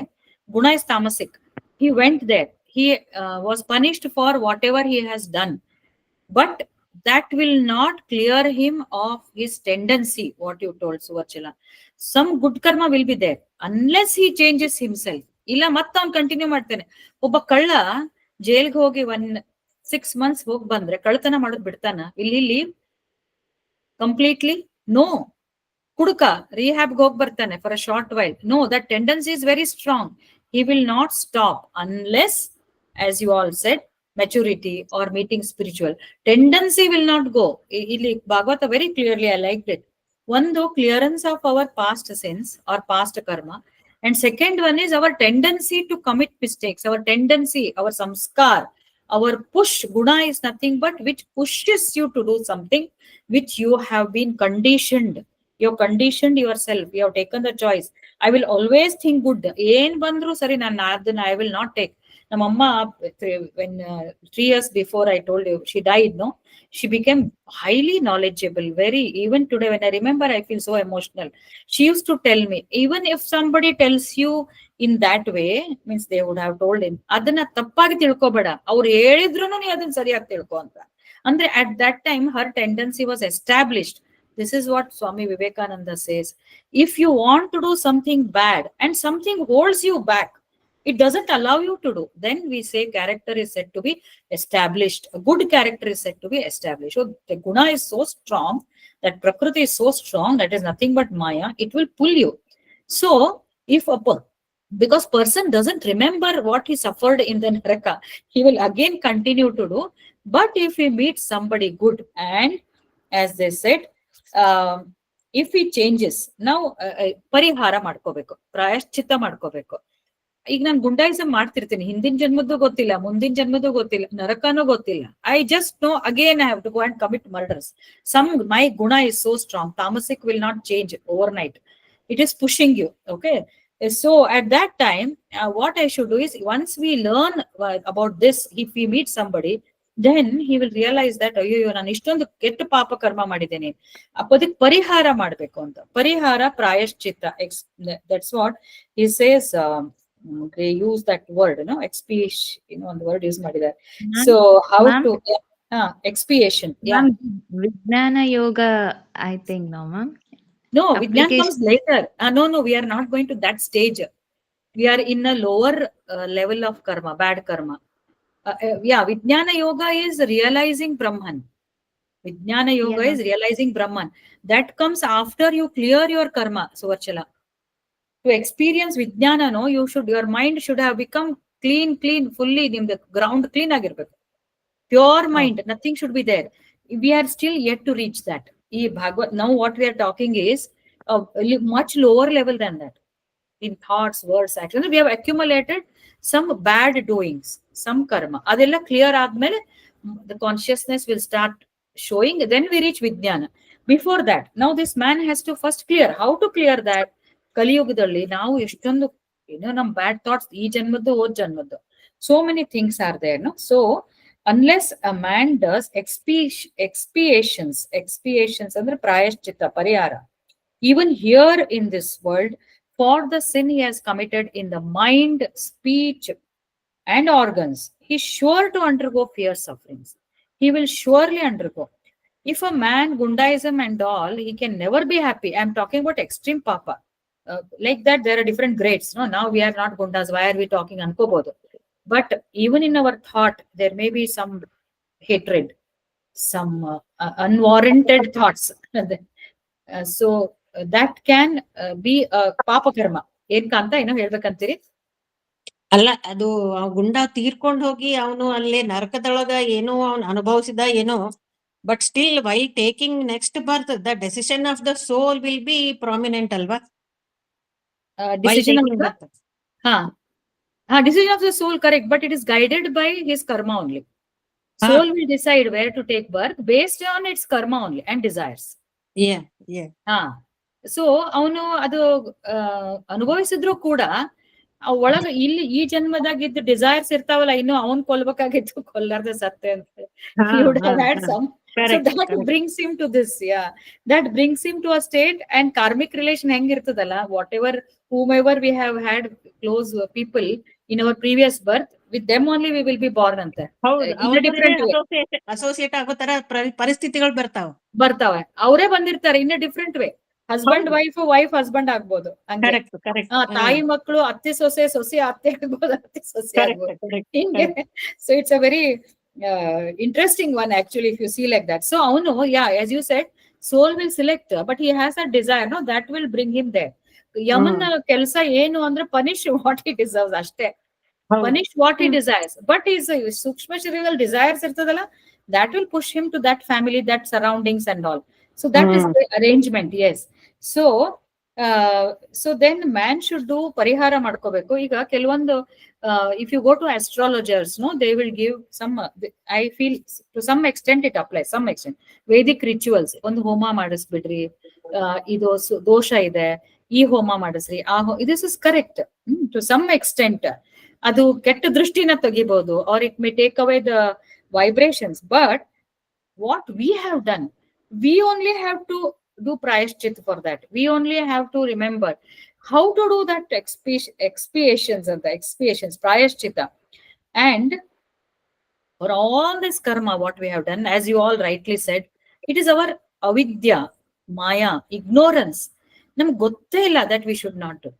Guna is tamasic. He went there. He was punished for whatever he has done. But that will not clear him of his tendency, what you told, Suvarchila. Some good karma will be there unless he changes himself. ಇಲ್ಲ ಮತ್ತೆ ಅವ್ನು continue ಮಾಡ್ತಾನೆ. ಒಬ್ಬ ಕಳ್ಳ ಜೈಲ್ಗೆ ಹೋಗಿ 6 months ಹೋಗಿ ಬಂದ್ರೆ ಕಳ್ಳತನ ಮಾಡೋದು ಬಿಡ್ತಾನ? Will he leave completely? No. ಕುಡುಕ ರಿಹ್ಯಾಬ್ಗೆ ಹೋಗಿ ಬರ್ತಾನೆ for a short while. No, that tendency is very strong. He will not stop unless, as you all said, maturity or meeting spiritual. Tendency will not go. ಇಲ್ಲಿ Bhagavata very clearly, I liked it. One, though, clearance of our past sins or past karma. And second one is our tendency to commit mistakes, our tendency, our samskar, Our push, guna is nothing but which pushes you to do something which you have been conditioned. You conditioned yourself. You have taken the choice. I will always think good. Ain bandru sari I will not take. Now, Mama, when 3 years before I told you she died, no, she became highly knowledgeable. Very, even today when I remember, I feel so emotional. She used to tell me, even if somebody tells you in that way, means they would have told him, ಅದನ್ನ ತಪ್ಪಾಗಿ ತಿಳ್ಕೊಬೇಡ, ಅವ್ರು ಹೇಳಿದ್ರು ನೀ ಅದನ್ನ ಸರಿಯಾಗಿ ತಿಳ್ಕೊ ಅಂತ. ಅಂದ್ರೆ at that time her tendency was established. This is what Swami Vivekananda says. If you want to do something bad and something holds you back, it doesn't allow you to do, then we say character is said to be established. A good character is said to be established. So the guna is so strong, that prakriti is so strong, that is nothing but maya, it will pull you. So if because person doesn't remember what he suffered in the naraka, he will again continue to do. But if he meets somebody good, and as they said, if he changes, now parihara ಮಾಡ್ಕೋಬೇಕು, ಪ್ರಾಯಶ್ಚಿತ್ತ ಮಾಡ್ಕೋಬೇಕು. ಈಗ ನಾನು ಗುಂಡಾಯಿಸಂ ಮಾಡ್ತಿರ್ತೀನಿ, ಹಿಂದಿನ ಜನ್ಮದ್ದು ಗೊತ್ತಿಲ್ಲ, ಮುಂದಿನ ಜನ್ಮದ್ದು ಗೊತ್ತಿಲ್ಲ, ನರಕನೂ ಗೊತ್ತಿಲ್ಲ. I just know again I have to go and commit murders. My guna is so strong. Tamasik will not change overnight. It is pushing you. Okay. So at that time, what I should do is, once we learn about this, if we meet somebody, then he will realize that ಅಯ್ಯೋ ನಾನು ಇಷ್ಟೊಂದು ಕೆಟ್ಟ ಪಾಪ ಕರ್ಮ ಮಾಡಿದ್ದೇನೆ, ಅದಕ್ಕೆ ಪರಿಹಾರ ಮಾಡಬೇಕು ಅಂತ. ಪರಿಹಾರ ಪ್ರಾಯಶ್ಚಿತ್ತ. That's what he says. They use that word, expiation, ಒಂದು word use ಮಾಡಿದ್ದಾರೆ. So how to expiation. Yeah. Vijnana yoga, I think, no, ma'am. No, Vijnana comes later. No, we are not going to that stage. We are in a lower level of karma, bad karma. Vijnana yoga is realizing Brahman. Vijnana yoga is realizing Brahman. That comes after you clear your karma, Suvarchala. To experience Vijnana, no, your mind should have become clean, fully in the ground, clean agirbeku. Pure mind, nothing should be there. We are still yet to reach that. Now what we are talking is a much lower level than that. In thoughts, words, actions, we have accumulated some bad doings, some karma. Adella clear admele, the consciousness will start showing, then we reach Vijnana. Before that, now this man has to first clear. How to clear that? Kaliyugadalli, now eshtondu, nam bad thoughts, ee janmaddu, o janmaddu. So many things are there, no? So, unless a man does expiations under prayashchitta, parihara, even here in this world, for the sin he has committed in the mind, speech, and organs, he is sure to undergo fierce sufferings. He will surely undergo. If a man gundaism and all, he can never be happy. I am talking about extreme papa. Like that, there are different grades. No, now we are not gundas. Why are we talking ankobodu? But even in our thought, there may be some hatred, some unwarranted thoughts. So that can be a papa karma. ಏನ್ ಕಾಂತ ಏನೋ ಹೇಳ್ಬೇಕಂತೀರಿ? ಅಲ್ಲ, ಅದು ಗುಂಡ ತೀರ್ಕೊಂಡ್ ಹೋಗಿ ಅವನು ಅಲ್ಲಿ ನರಕದೊಳಗ ಏನೋ ಅವ್ನು ಅನುಭವಿಸಿದ ಏನೋ, but still while taking next birth, the decision of the soul will be prominent ಅಲ್ವಾ? Decision of the soul, correct, but it is guided by his karma only. Soul will decide where to take birth based on its karma only and desires. So ಅವನು ಅದು ಅನುಭವಿಸಿದ್ರು ಕೂಡ ಒಳಗ ಇಲ್ಲಿ ಈ ಜನ್ಮದಾಗಿದ್ದು desires ಇರ್ತಾವಲ್ಲ, ಇನ್ನು ಅವನ್ ಕೊಲ್ಬೇಕಾಗಿತ್ತು, ಕೊಲ್ಲಾರ್ದ ಸತ್ತೆ ಅಂತ. So that brings him to this, that brings him to a state. And karmic relation ಹೆಂಗಿರ್ತದಲ್ಲ, whomever we have had close people in our previous birth, with them only we will be born ಅಂತ. Associate ಆಗೋ ತರ ಪರಿಸ್ಥಿತಿಗಳು ಬರ್ತಾವೆ, ಅವರೇ ಬಂದಿರ್ತಾರೆ in different way. Husband wife husband ಆಗ್ಬೋದು, ತಾಯಿ ಮಕ್ಕಳು ಅತ್ತೆ ಸೊಸೆ ಅತ್ತೆ ಆಗ್ಬೋದು, ಅತ್ತೆ ಸೊಸೆ ಆಗ್ಬೋದು, ಹಿಂಗೆ. So it's a very interesting one actually, if you see like that. So avunu, as you said, soul will select, but he has a desire, no, that will bring him there. Yamana kelsa enu andre punish what he deserves ashte, punish what he desires. But his sukshma shariral desires irtadala, that will push him to that family, that surroundings and all. So that is the arrangement. Yes. So so then man should do ಪರಿಹಾರ ಮಾಡ್ಕೋಬೇಕು. ಈಗ ಕೆಲವೊಂದು if you go to astrologers no they will give some, I feel to some extent it apply, some extent Vedic rituals, ಒಂದು ಹೋಮ ಮಾಡಿಸ್ಬಿಡ್ರಿ, ಇದು ದೋಷ ಇದೆ, ಈ ಹೋಮ ಮಾಡಿಸ್ರಿ, this is correct to some extent. ಅದು ಕೆಟ್ಟ ದೃಷ್ಟಿನ ತೆಗಿಬಹುದು, or it may take away the vibrations. But what we have done, we only have to do prayashchit for that. We only have to remember how to do that expiations and the expiations, prayashchita. And for all this karma what we have done, as you all rightly said, it is our avidya, maya, ignorance. ನಮ್ಗೆ ಗೊತ್ತೇ ಇಲ್ಲ that we should not do.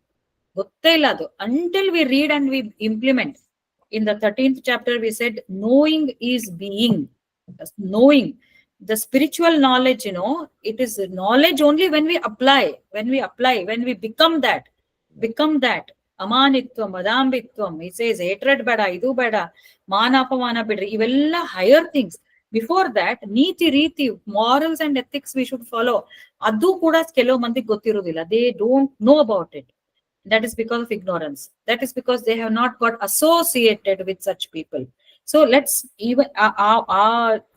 ಗೊತ್ತೇ ಇಲ್ಲ ಅದು, until we read and we implement. In the 13th chapter we said knowing is being. Knowing, the spiritual knowledge, you know, it is knowledge only when we apply, when we become that. Amanitvam, madambitvam, he says hatred beda, idu beda, manapamana bidri, ivella higher things. Before that, neeti reeti, morals and ethics we should follow. Adu kuda ಕೆಲವು ಮಂದಿಗೆ ಗೊತ್ತಿರೋದಿಲ್ಲ, they don't know about it. That is because of ignorance. That is because they have not got associated with such people. So let's even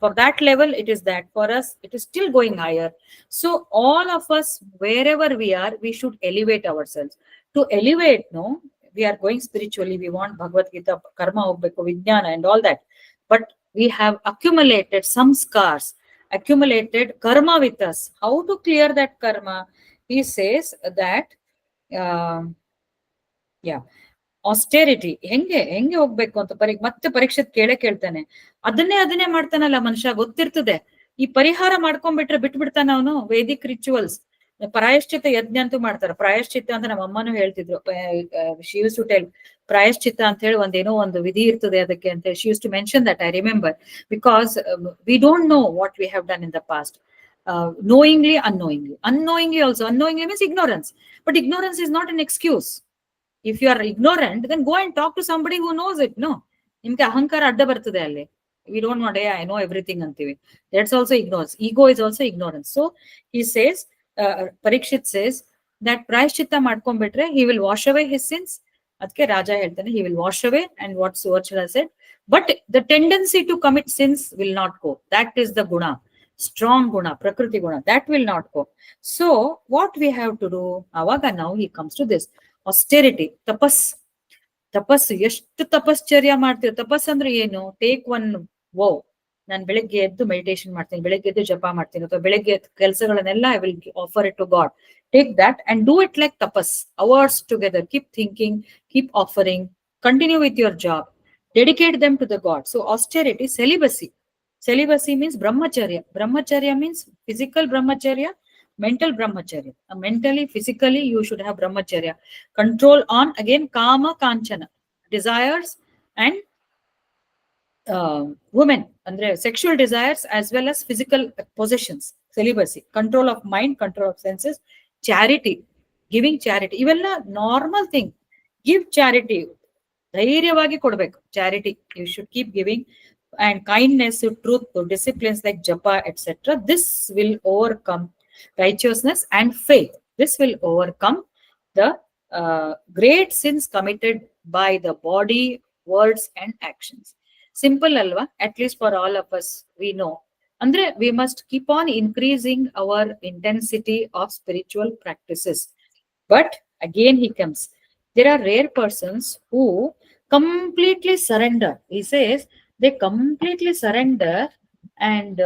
for that level it is that, for us it is still going higher. So all of us, wherever we are, we should elevate ourselves. To elevate, no, we are going spiritually, we want Bhagavad Gita, karma hogbeku, vijnana and all that, but we have accumulated some scars, accumulated karma with us. How to clear that karma? He says that austerity ಹೆಂಗೆ ಹೋಗ್ಬೇಕು ಅಂತ ಮತ್ತೆ ಪರೀಕ್ಷೆ ಕೇಳ್ತಾನೆ. ಅದನ್ನೇ ಮಾಡ್ತಾನಲ್ಲ ಮನುಷ್ಯ, ಗೊತ್ತಿರ್ತದೆ. ಈ ಪರಿಹಾರ ಮಾಡ್ಕೊಂಡ್ಬಿಟ್ರೆ ಬಿಟ್ಬಿಡ್ತಾನ ಅವನು. ವೇದಿಕ್ ರಿಚುವಲ್ಸ್, ಪ್ರಾಯಶ್ಚಿತ ಯಜ್ಞ ಅಂತೂ ಮಾಡ್ತಾರೆ. ಪ್ರಾಯಶ್ಚಿತ್ತ ಅಂತ ನಮ್ಮ ಅಮ್ಮನೂ ಹೇಳ್ತಿದ್ರು, ಶಿ ಯೂಸ್ ಟು ಟೆಲ್ ಪ್ರಾಯಶ್ಚಿತ್ತ ಅಂತ ಹೇಳಿ ಒಂದೇನೋ ಒಂದು ವಿಧಿ ಇರ್ತದೆ ಅದಕ್ಕೆ ಅಂತ. She used to mention that, I remember, because we don't know what we have done in the past. Knowingly, unknowingly also. Unknowingly means ignorance, but ignorance is not an excuse. If you are ignorant, then go and talk to somebody who knows it. No, ನಿಮ್ಗೆ ಅಹಂಕಾರ ಅಡ್ಡ ಬರ್ತದೆ ಅಲ್ಲಿ. We don't want, I know everything ಅಂತೀವಿ. That's also ignorance. Ego is also ignorance. So he says, Parikshit says that ಪ್ರಾಯಶ್ಚಿತ್ತ ಮಾಡ್ಕೊಂಡ್ಬಿಟ್ರೆ he will wash away his sins. ಅದಕ್ಕೆ ರಾಜ ಹೇಳ್ತಾನೆ he will wash away, and what Suvarchana said, but the tendency to commit sins will not go. That is the guna, strong guna, prakriti guna, that will not go. So what we have to do, avaga now he comes to this austerity, ತಪಸ್ಸು. ಎಷ್ಟು ತಪಶ್ಚರ್ಯ ಮಾಡ್ತೀವಿ. ತಪಸ್ ಅಂದ್ರೆ ಏನು? Take one ವೋ, ನಾನು ಬೆಳಗ್ಗೆ ಎದ್ದು meditation ಮಾಡ್ತೀನಿ, ಬೆಳಗ್ಗೆ ಎದ್ದು ಜಪ ಮಾಡ್ತೀನಿ, ಅಥವಾ ಬೆಳಗ್ಗೆ ಕೆಲಸಗಳನ್ನೆಲ್ಲ I will offer it to God. Take that and do it like tapas, hours together. Keep thinking, keep offering, continue with your job, dedicate them to the God. So austerity, celibacy. Celibacy means brahmacharya. Brahmacharya means physical brahmacharya, mental brahmacharya. Mentally, physically, you should have brahmacharya. Control on, again, kama kanchana, desires and women, andre sexual desires as well as physical possessions. Celibacy, control of mind, control of senses, charity, giving charity. Ivella normal thing. Give charity. ಧೈರ್ಯವಾಗಿ ಕೊಡ್ಬೇಕು charity. You should keep giving. And kindness, truth, disciplines like japa etcetera. This will overcome righteousness and faith. This will overcome the great sins committed by the body, words and actions. Simple alva, at least for all of us we know. Andre we must keep on increasing our intensity of spiritual practices. But again he comes, there are rare persons who completely surrender. He says they completely surrender and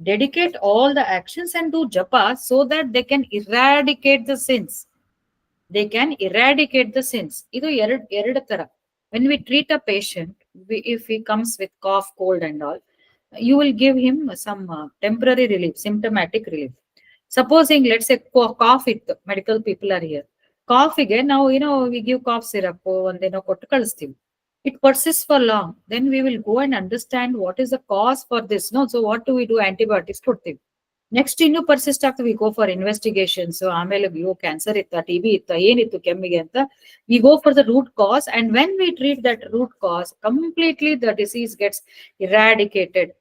dedicate all the actions and do japa so that they can eradicate the sins. They can eradicate the sins. Idu ಎರಡು ತರ. When we treat a patient, if he comes with cough, cold and all, you will give him some temporary relief, symptomatic relief. Supposing, let's say, cough it, medical people are here. Cough ಗೆ ನಾವು we give cough syrup ಒಂದೇನೋ ಕೊಟ್ಟು ಕಳಿಸ್ತೀವಿ. It persists for long, then we will go and understand what is the cause for this. No, so what do we do? Antibiotics ಕೊಡ್ತೀವಿ. Next ಇನ್ನು persist ಆಗ್ತದೆ, we go for investigations. ಆಮೇಲೆ cancer ಇತ್ತ, TB ಇತ್ತ, ಏನಿತ್ತು ಕೆಮ್ಮಿಗೆ ಅಂತ, we go for the root cause. And when we treat that root cause, completely the disease gets eradicated.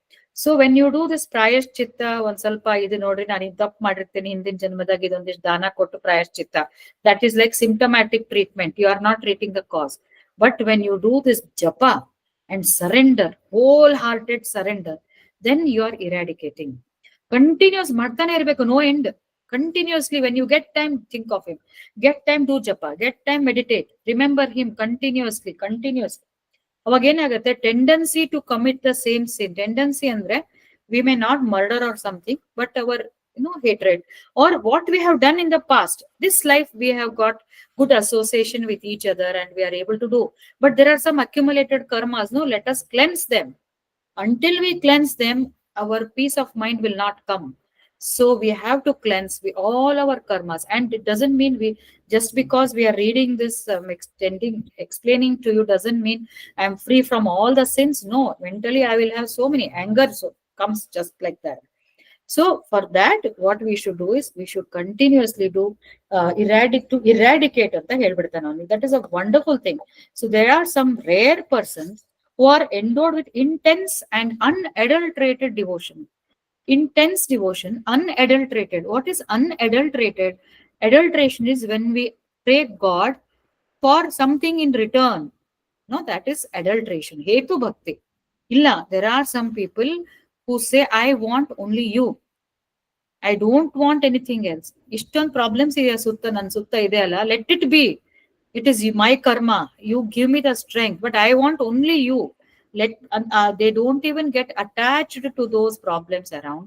So when you do this ಪ್ರಾಯಶ್ಚಿತ್ತ ಒಂದ್ ಸ್ವಲ್ಪ ಇದು ನೋಡ್ರಿ ನಾನು ಇದು ತಪ್ಪು ಮಾಡಿರ್ತೀನಿ ಹಿಂದಿನ ಜನ್ಮದಾಗ ಇದೊಂದಿಷ್ಟು ದಾನ ಕೊಟ್ಟು ಪ್ರಾಯಶ್ಚಿತ್ತ, that is like symptomatic treatment. You are not treating the cause. But when you do this japa and surrender, wholehearted surrender, then you are eradicating. Continuous ಮಾಡ್ತಾನೆ ಇರ್ಬೇಕು, no end. Continuously, when you get time, think of him. Get time, do japa. Get time, meditate. Remember him continuously. ಅವಾಗ ಏನಾಗುತ್ತೆ, tendency to commit the same sin. Tendency ಅಂದ್ರೆ we may not murder or something, but our hatred or what we have done in the past. This life we have got good association with each other and we are able to do, but there are some accumulated karmas. No, let us cleanse them. Until we cleanse them, our peace of mind will not come. So we have to cleanse all our karmas. And it doesn't mean we, just because we are reading this, explaining to you, doesn't mean I am free from all the sins. No, mentally I will have so many anger, so comes just like that. So for that, what we should do is we should continuously do eradicate anta helbidtane avanu. That is a wonderful thing. So there are some rare persons who are endowed with intense and unadulterated devotion. Intense devotion, unadulterated. What is unadulterated? Adulteration is when we pray God for something in return. No, that is adulteration. Hetu bhakti. Illa, there are some people who say, I want only you. I don't want anything else. Ishton problems ಇದೆ ಸುತ್ತ ನನ್ನ ಸುತ್ತ ಇದೆ ಅಲ್ಲ, let it be. It is my karma. You give me the strength, but I want only you. They don't even get attached to those problems around.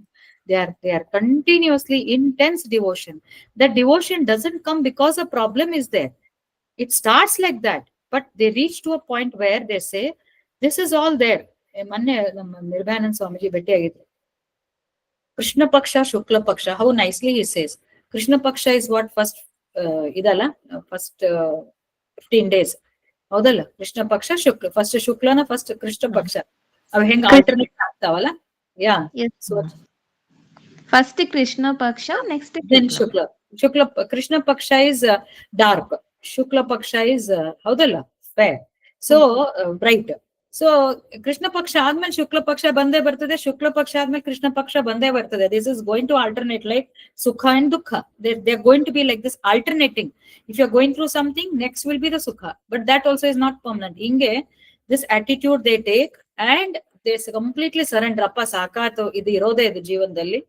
They are continuously intense devotion. That devotion doesn't come because a problem is there. It starts like that, but they reach to a point where they say, this is all there. ಮೊನ್ನೆ ನಮ್ಮ Nirbhayananda Swamiji ಭೇಟಿಯಾಗಿದ್ರು. Krishna Paksha, Shukla Paksha, how nicely he says. Krishna Paksha is what? First, idala, first 15 days. ಹೌದಲ್ಲ, ಕೃಷ್ಣ ಪಕ್ಷ ಶುಕ್ಲ, first ಶುಕ್ಲನ first Krishna ಪಕ್ಷ, ಅವ್ ಹೆಂಗ್ alternate ಆಗ್ತಾವಲ್ಲ. ಯಾ, so first Krishna ಪಕ್ಷ, next then ಶುಕ್ಲ ಕೃಷ್ಣ ಪಕ್ಷ is dark, ಶುಕ್ಲ ಪಕ್ಷ ಇಸ್ ಹೌದಲ್ಲ fair, so bright. So Krishna ಪಕ್ಷ ಆದ್ಮೇಲೆ ಶುಕ್ಲ ಪಕ್ಷ ಬಂದೇ ಬರ್ತದೆ, ಶುಕ್ಲ ಪಕ್ಷ ಆದ್ಮೇಲೆ ಕೃಷ್ಣ ಪಕ್ಷ ಬಂದೇ ಬರ್ತದೆ. This is going to alternate like ಸುಖ ಅಂಡ್ ದುಃಖ. They are going to be like this alternating. If you are going through something, next will be the sukha, but that also is not permanent. Inge, this attitude they take and they completely surrender. Appa saakato, idu irode idu jeevanadalli,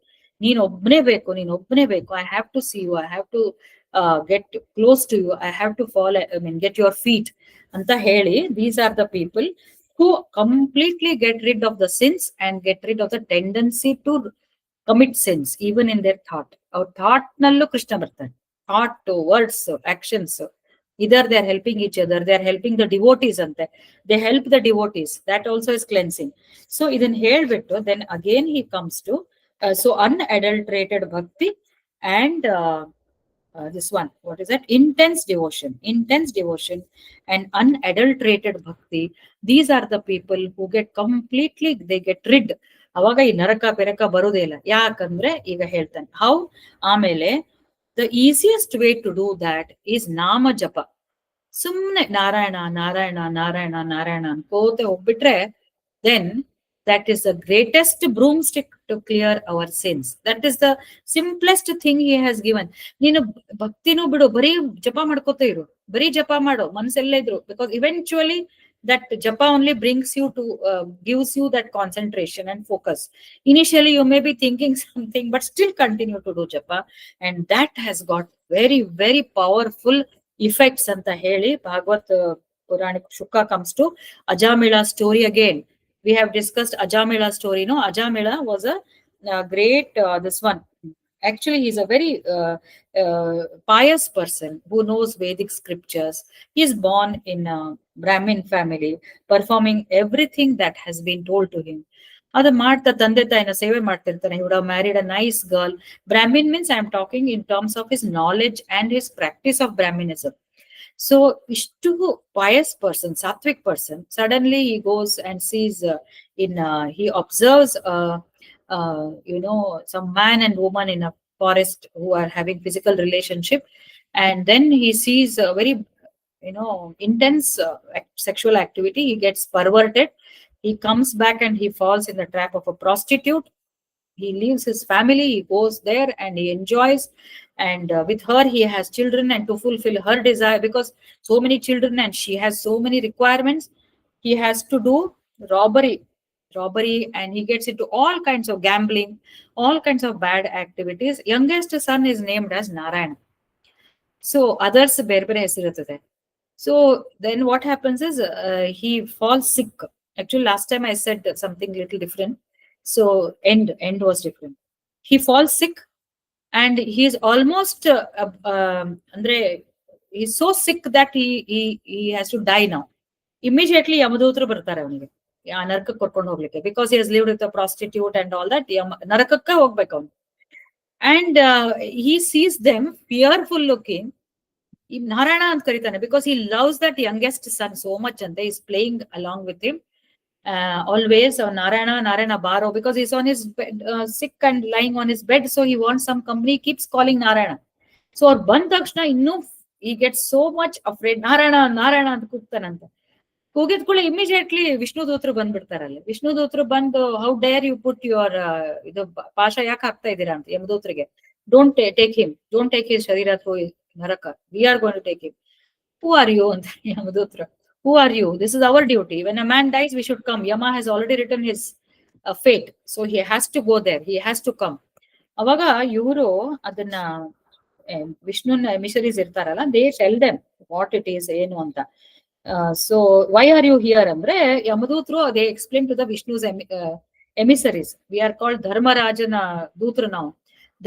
neen obne beku, I have to see you, I have to get close to you, I have to fall, I mean get your feet anta heli. These are the people who completely get rid of the sins and get rid of the tendency to commit sins even in their thought. Our thought nallu Krishna bartane. Thought, words, actions, either they are helping each other, they are helping the devotees ante, they help the devotees. That also is cleansing. So idin helbittu, then again he comes to so unadulterated bhakti and this one, what is that? Intense devotion and unadulterated bhakti. These are the people who get completely, they get rid. ಅವಾಗ ಈ ನರಕ ಪೆರಕ ಬರೋದೇ ಇಲ್ಲ. ಯಾಕಂದ್ರೆ ಈಗ ಹೇಳ್ತಾನೆ how. ಆಮೇಲೆ the easiest way to do that is nama japa. ಸುಮ್ನೆ ನಾರಾಯಣ ನಾರಾಯಣ ನಾರಾಯಣ ನಾರಾಯಣ ಅನ್ಕೋತೆ ಹೋಗ್ಬಿಟ್ರೆ, then that is the greatest broomstick to clear our sins. That is the simplest thing he has given. ನೀನು ಭಕ್ತಿನೂ ಬಿಡು, ಬರೀ ಜಪ ಮಾಡ್ಕೋತಾ ಇರು, ಬರೀ ಜಪ ಮಾಡೋ ಮನಸ್ಸೆಲ್ಲ ಇದ್ರು, because eventually that japa only brings you to gives you that concentration and focus. Initially you may be thinking something, but still continue to do japa, and that has got very very powerful effects anta heli. Bhagavat Purana Shukka comes to Ajamila story again. We have discussed Ajamila story. No, Ajamila was a great this one. Actually, he's a very pious person who knows Vedic scriptures. He is born in a Brahmin family, performing everything that has been told to him. ಅದು ಮಾಡ್ತಾ ತಂದೆ ತಾಯಿನ ಸೇವೆ ಮಾಡ್ತಿರ್ತಾನೆ. He would have married a nice girl. Brahmin means I am talking in terms of his knowledge and his practice of Brahminism. So, ishtu pious person, sattvic person, suddenly he goes and sees he observes some man and woman in a forest who are having physical relationship, and then he sees a very intense sexual activity. He gets perverted He comes back and he falls in the trap of a prostitute. He leaves his family, he goes there and he enjoys, and with her he has children, and to fulfill her desire, because so many children and she has so many requirements, he has to do robbery, and he gets into all kinds of gambling, all kinds of bad activities. Youngest son is named as Narayana. So others ಬೇರೆ ಬೇರೆ ಹೆಸರಿರ್ತದೆ. So then what happens is he falls sick. Actually, last time I said something little different. So end was different. He falls sick and he is almost andre he's so sick that he has to die now. Immediately ಯಮದೂತರು ಬರ್ತಾರೆ ಅವನಿಗೆ ಆ ನರಕಕ್ಕೆ ಕರ್ಕೊಂಡು ಹೋಗ್ಲಿಕ್ಕೆ, because he has lived with a prostitute and all that. ನರಕಕ್ಕೆ ಹೋಗ್ಬೇಕು ಅವನು. And he sees them fearful looking. Narayana ಅಂತ ಕರೀತಾನೆ, because he loves that youngest son so much and he is playing along with him always. Narayana Baro, because he's on his bed, sick and lying on his bed, so he wants some company, he keeps calling Narayana. So ಅವ್ರು ಬಂದ ತಕ್ಷಣ ಇನ್ನೂ he gets so much afraid. Narayana ಅಂತ ಕೂಗ್ತಾನಂತ. ಕೂಗಿದ ಕೂಡ immediately Vishnu ದೂತರು ಬಂದ್ಬಿಡ್ತಾರಲ್ಲಿ. ವಿಷ್ಣು ದೂತರು ಬಂದು, how dare you put your ಇದು ಪಾಶ ಯಾಕೆ ಹಾಕ್ತಾ ಇದ್ದೀರಾ ಅಂತ ಯಮದೂತರಿಗೆ. Don't take him, don't take his sharira through naraka, we are going to take him. Who are you ಅಂತ ಯಮದೂತರು. Who are you? This is our duty. When a man dies, we should come. Yama has already written his fate. So he has to go there. He has to come. ಅವಾಗ ಇವರು ಅದನ್ನ ವಿಷ್ಣುನ emissaries ಇರ್ತಾರಲ್ಲ, they tell them what it is, ಏನು ಅಂತ. So why are you here ಅಂದ್ರೆ ಯಮದೂತರು they explain to the Vishnu's emissaries. We are called ಧರ್ಮರಾಜನ ದೂತರು ನಾವು.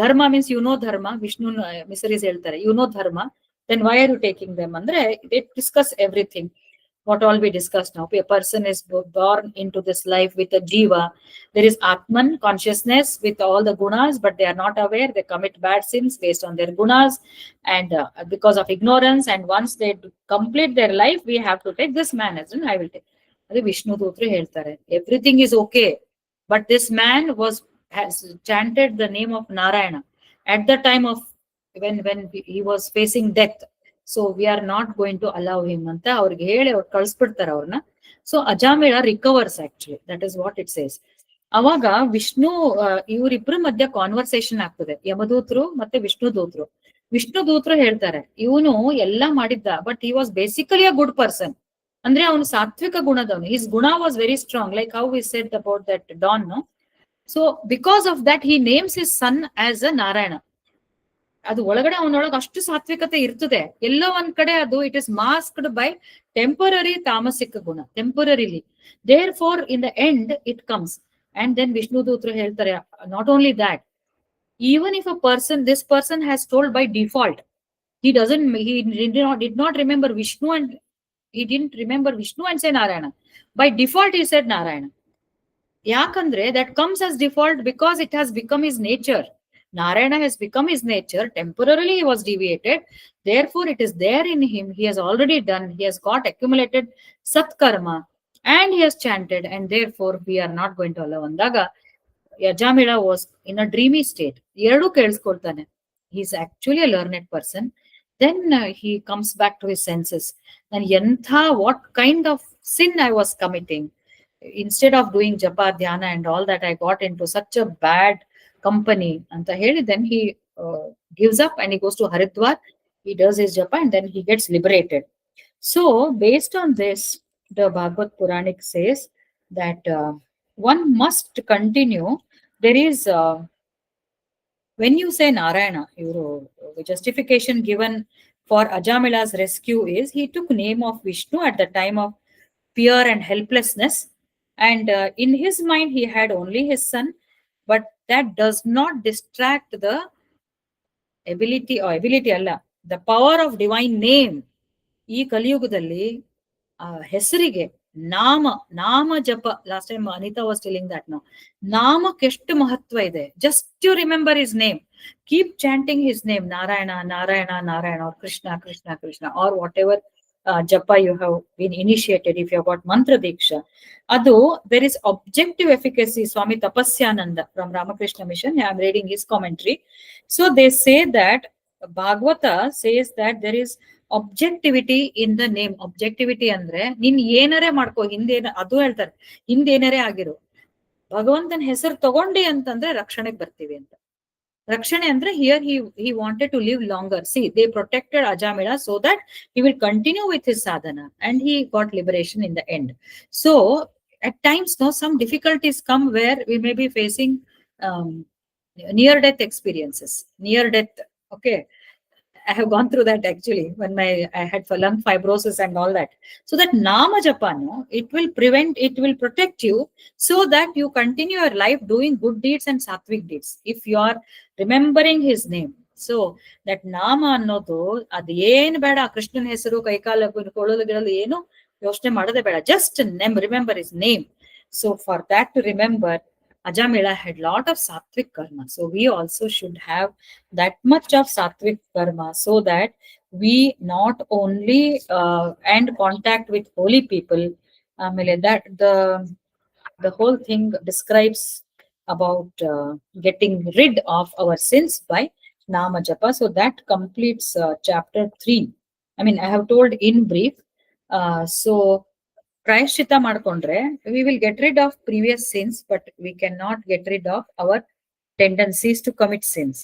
Dharma means you know dharma. Vishnu emissaries ಹೇಳ್ತಾರೆ you know dharma. Then why are you taking them? Andre, they discuss everything. What all we discussed now. A person is born into this life with a jiva. There is Atman, consciousness with all the gunas, but they are not aware. They commit bad sins based on their gunas and because of ignorance. And once they complete their life, we have to take this man as an I will take. Adi Vishnu Dutru ಹೇಳ್ತಾರೆ. Everything is okay. But this man has chanted the name of Narayana at the time of when he was facing death. So we are not going to allow him ಅಂತ ಅವ್ರಿಗೆ ಹೇಳಿ ಅವ್ರು ಕಳ್ಸ್ಬಿಡ್ತಾರೆ ಅವ್ರನ್ನ. So Ajamila recovers actually, that is what it says. ಅವಾಗ ವಿಷ್ಣು ಇವರಿಬ್ರು ಮಧ್ಯ conversation ಆಗ್ತದೆ, ಯಮದೂತರು ಮತ್ತೆ ವಿಷ್ಣು ದೂತರು ಹೇಳ್ತಾರೆ ಇವನು ಎಲ್ಲಾ ಮಾಡಿದ್ದ, but he was basically a good person. ಅಂದ್ರೆ ಅವನು ಸಾತ್ವಿಕ ಗುಣದವನು. ಹಿಸ್ ಗುಣ was very strong, like how we said about that ಡಾನ್. So because of that he names his son as a Narayana. ಅದು ಒಳಗಡೆ ಅವನೊಳಗೆ ಅಷ್ಟು ಸಾತ್ವಿಕತೆ ಇರ್ತದೆ. ಎಲ್ಲೋ ಒಂದ್ ಕಡೆ ಅದು it is masked by temporary tamasika guna, temporarily. Therefore in the end it comes. And then Vishnu ದೂತರು ಹೇಳ್ತಾರೆ, not only that, even if a person, this person has told by default, he did not remember Vishnu and he didn't remember Vishnu and say Narayana. By default he said Narayana. Yakandre that comes as default because it has become his nature. Narayana has become his nature. Temporarily he was deviated. Therefore it is there in him. He has already done. He has got accumulated satkarma and he has chanted, and therefore we are not going to allow. Andaga Yajamila was in a dreamy state. Eradu ಕೇಳಿಸ್ಕೊಳ್ತಾನೆ. He is actually a learned person. Then he comes back to his senses. And what kind of sin I was committing. Instead of doing japa, dhyana and all that, I got into such a bad company. Anta heli, then he gives up and he goes to Haridwar. He does his japa and then he gets liberated. So based on this, the Bhagavat Puranic says that one must continue. There is when you say Narayana, the justification given for Ajamila's rescue is he took name of Vishnu at the time of fear and helplessness, and in his mind he had only his son, but that does not distract the ability alla, the power of divine name. ಈ ಕಲಿಯುಗದಲ್ಲಿ ಹೆಸರಿಗೆ ನಾಮ ಜಪ, last time Anita was telling that no, ನಾಮಕ್ಕೆ ಎಷ್ಟು ಮಹತ್ವ ಇದೆ. Just you remember his name, keep chanting his name, Narayana Narayana Narayana, or Krishna Krishna Krishna, or whatever japa you have been initiated. If you have got mantra diksha, adu there is objective efficacy. Swami Tapasyananda from Ramakrishna Mission, I am reading his commentary. So they say that Bhagavata says that there is objectivity in the name. Objectivity ಅಂದ್ರೆ ನೀನ್ ಏನಾರೇ ಮಾಡ್ಕೋ, ಹಿಂದೇನ ಅದು ಹೇಳ್ತಾರೆ, ಹಿಂದೇನಾರೇ ಆಗಿರು, ಭಗವಂತನ ಹೆಸರು ತಗೊಂಡಿ ಅಂತಂದ್ರೆ ರಕ್ಷಣೆಗೆ ಬರ್ತೀವಿ ಅಂತ. ರಕ್ಷಣೆ ಅಂದ್ರೆ here he wanted to live longer. See, they protected Ajamila so that he will continue with his sadhana and he got liberation in the end. So at times, no, some difficulties come where we may be facing near death experiences. Near death, okay. I have gone through that actually when I had lung fibrosis and all that. So that Nama Japa, no, it will protect you so that you continue your life doing good deeds and sattvic deeds if you are remembering his name. So that Nama ಅನ್ನೋದು ಅದು ಏನ್ ಬೇಡ, ಕೃಷ್ಣನ ಹೆಸರು ಕೈಕಾಲ ಕೊಳ್ಳಲು ಏನು ಯೋಚನೆ ಮಾಡೋದೇ ಬೇಡ, just remember his name. So for that to remember, Ajamila had lot of sattvic karma. So we also should have that much of sattvic karma so that we not only end contact with holy people, that the whole thing describes about getting rid of our sins by Nama Japa. So that completes chapter 3. I mean, I have told in brief. So ಪ್ರಾಯಶ್ಚಿತ್ತ ಮಾಡ್ಕೊಂಡ್ರೆ we will get rid of previous sins, but we cannot get rid of our tendencies to commit sins.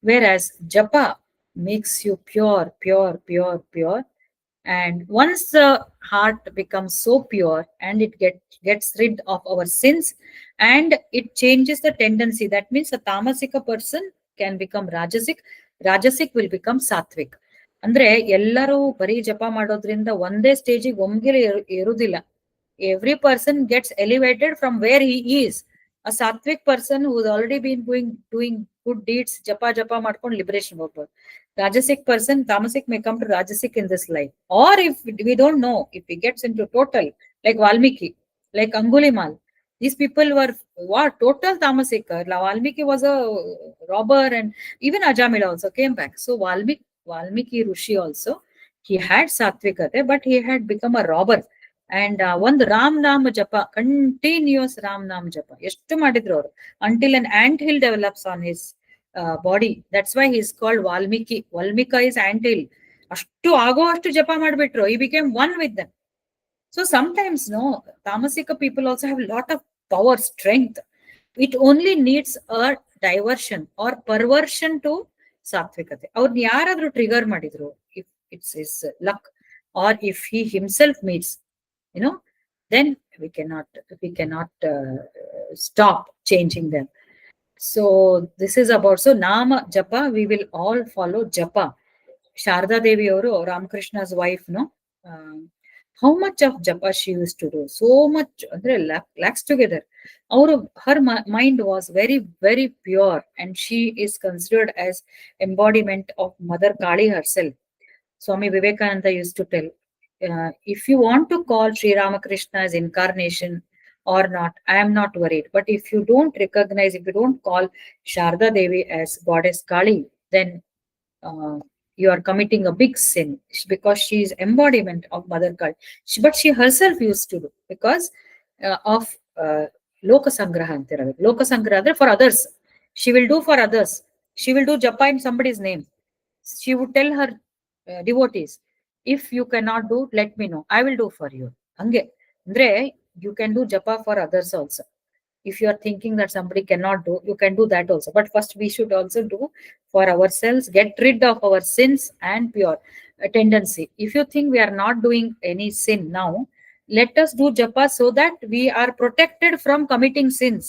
Whereas japa makes you pure. And once the heart becomes so pure and it gets rid of our sins and it changes the tendency, that means a tamasika person can become rajasic will become sattvic. ಅಂದ್ರೆ ಎಲ್ಲರೂ ಬರೀ ಜಪ ಮಾಡೋದ್ರಿಂದ ಒಂದೇ ಸ್ಟೇಜಿಗೆ ಒಮ್ಗಿಲೆ ಇರುವುದಿಲ್ಲ. Every person gets elevated from where he is. A sattvic person who's already been doing good deeds, japa ಮಾಡ್ಕೊಂಡು liberation ಹೋಗ್ಬೋದು. Rajasic person, tamasic may come to rajasic in this life. Or if we don't know, if he gets into total, like Valmiki, like Angulimal, these people were total tamasic. Valmiki was a robber, and even Ajamila also came back. So Valmiki Rishi also, he had sattvikate, but he had become a robber. And ಒಂದು ರಾಮ್ ನಾಮ ಜಪ, continuous Ram ನಾಮ ಜಪ ಎಷ್ಟು ಮಾಡಿದ್ರು ಅವರು, until an ant hill develops on his body. That's why he is called Valmiki. Valmika is ant hill. ಅಷ್ಟು ಆಗೋ ಅಷ್ಟು ಜಪ ಮಾಡ್ಬಿಟ್ರು, he became one with them. So sometimes, no, tamasika people also have a lot of power, strength. It only needs a diversion or perversion to ಸಾತ್ವಿಕತೆ. ಅವ್ರನ್ನ ಯಾರಾದ್ರೂ trigger ಮಾಡಿದ್ರು, if it's his luck or if he himself meets, then we cannot stop changing them. So this is about, so Nama Japa, we will all follow Japa. Sharda Devi ಅವರು, Ramakrishna's wife, no, how much of Japa she used to do, so much, andre lakhs together. Her mind was very, very pure, and she is considered as embodiment of Mother Kali herself. Swami Vivekananda used to tell, if you want to call Sri Ramakrishna as incarnation or not, I am not worried. But if you don't recognize, if you don't call Sharda Devi as Goddess Kali, then you are committing a big sin, because she is embodiment of Mother Kali. But she herself used to do, because of Loka Sangraha antiradu. Loka Sangraha for others. She will do for others. She will do japa in somebody's name. She would tell her devotees, if you cannot do, let me know, I will do for you. Hange andre you can do japa for others also. If you are thinking that somebody cannot do, you can do that also. But first we should also do for ourselves, get rid of our sins and pure tendency. If you think we are not doing any sin now, let us do japa so that we are protected from committing sins,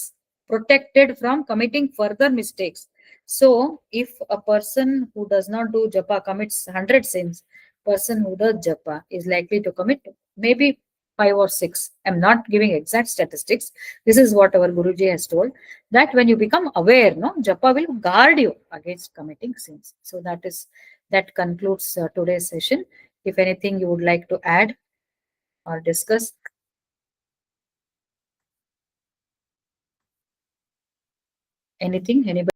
protected from committing further mistakes. So if a person who does not do japa commits 100 sins, person who does japa is likely to commit maybe 5 or 6. I'm not giving exact statistics. This is what our Guruji has told, that when you become aware, no, japa will guard you against committing sins. So that concludes today's session. If anything you would like to add or discuss. Anything? Anybody?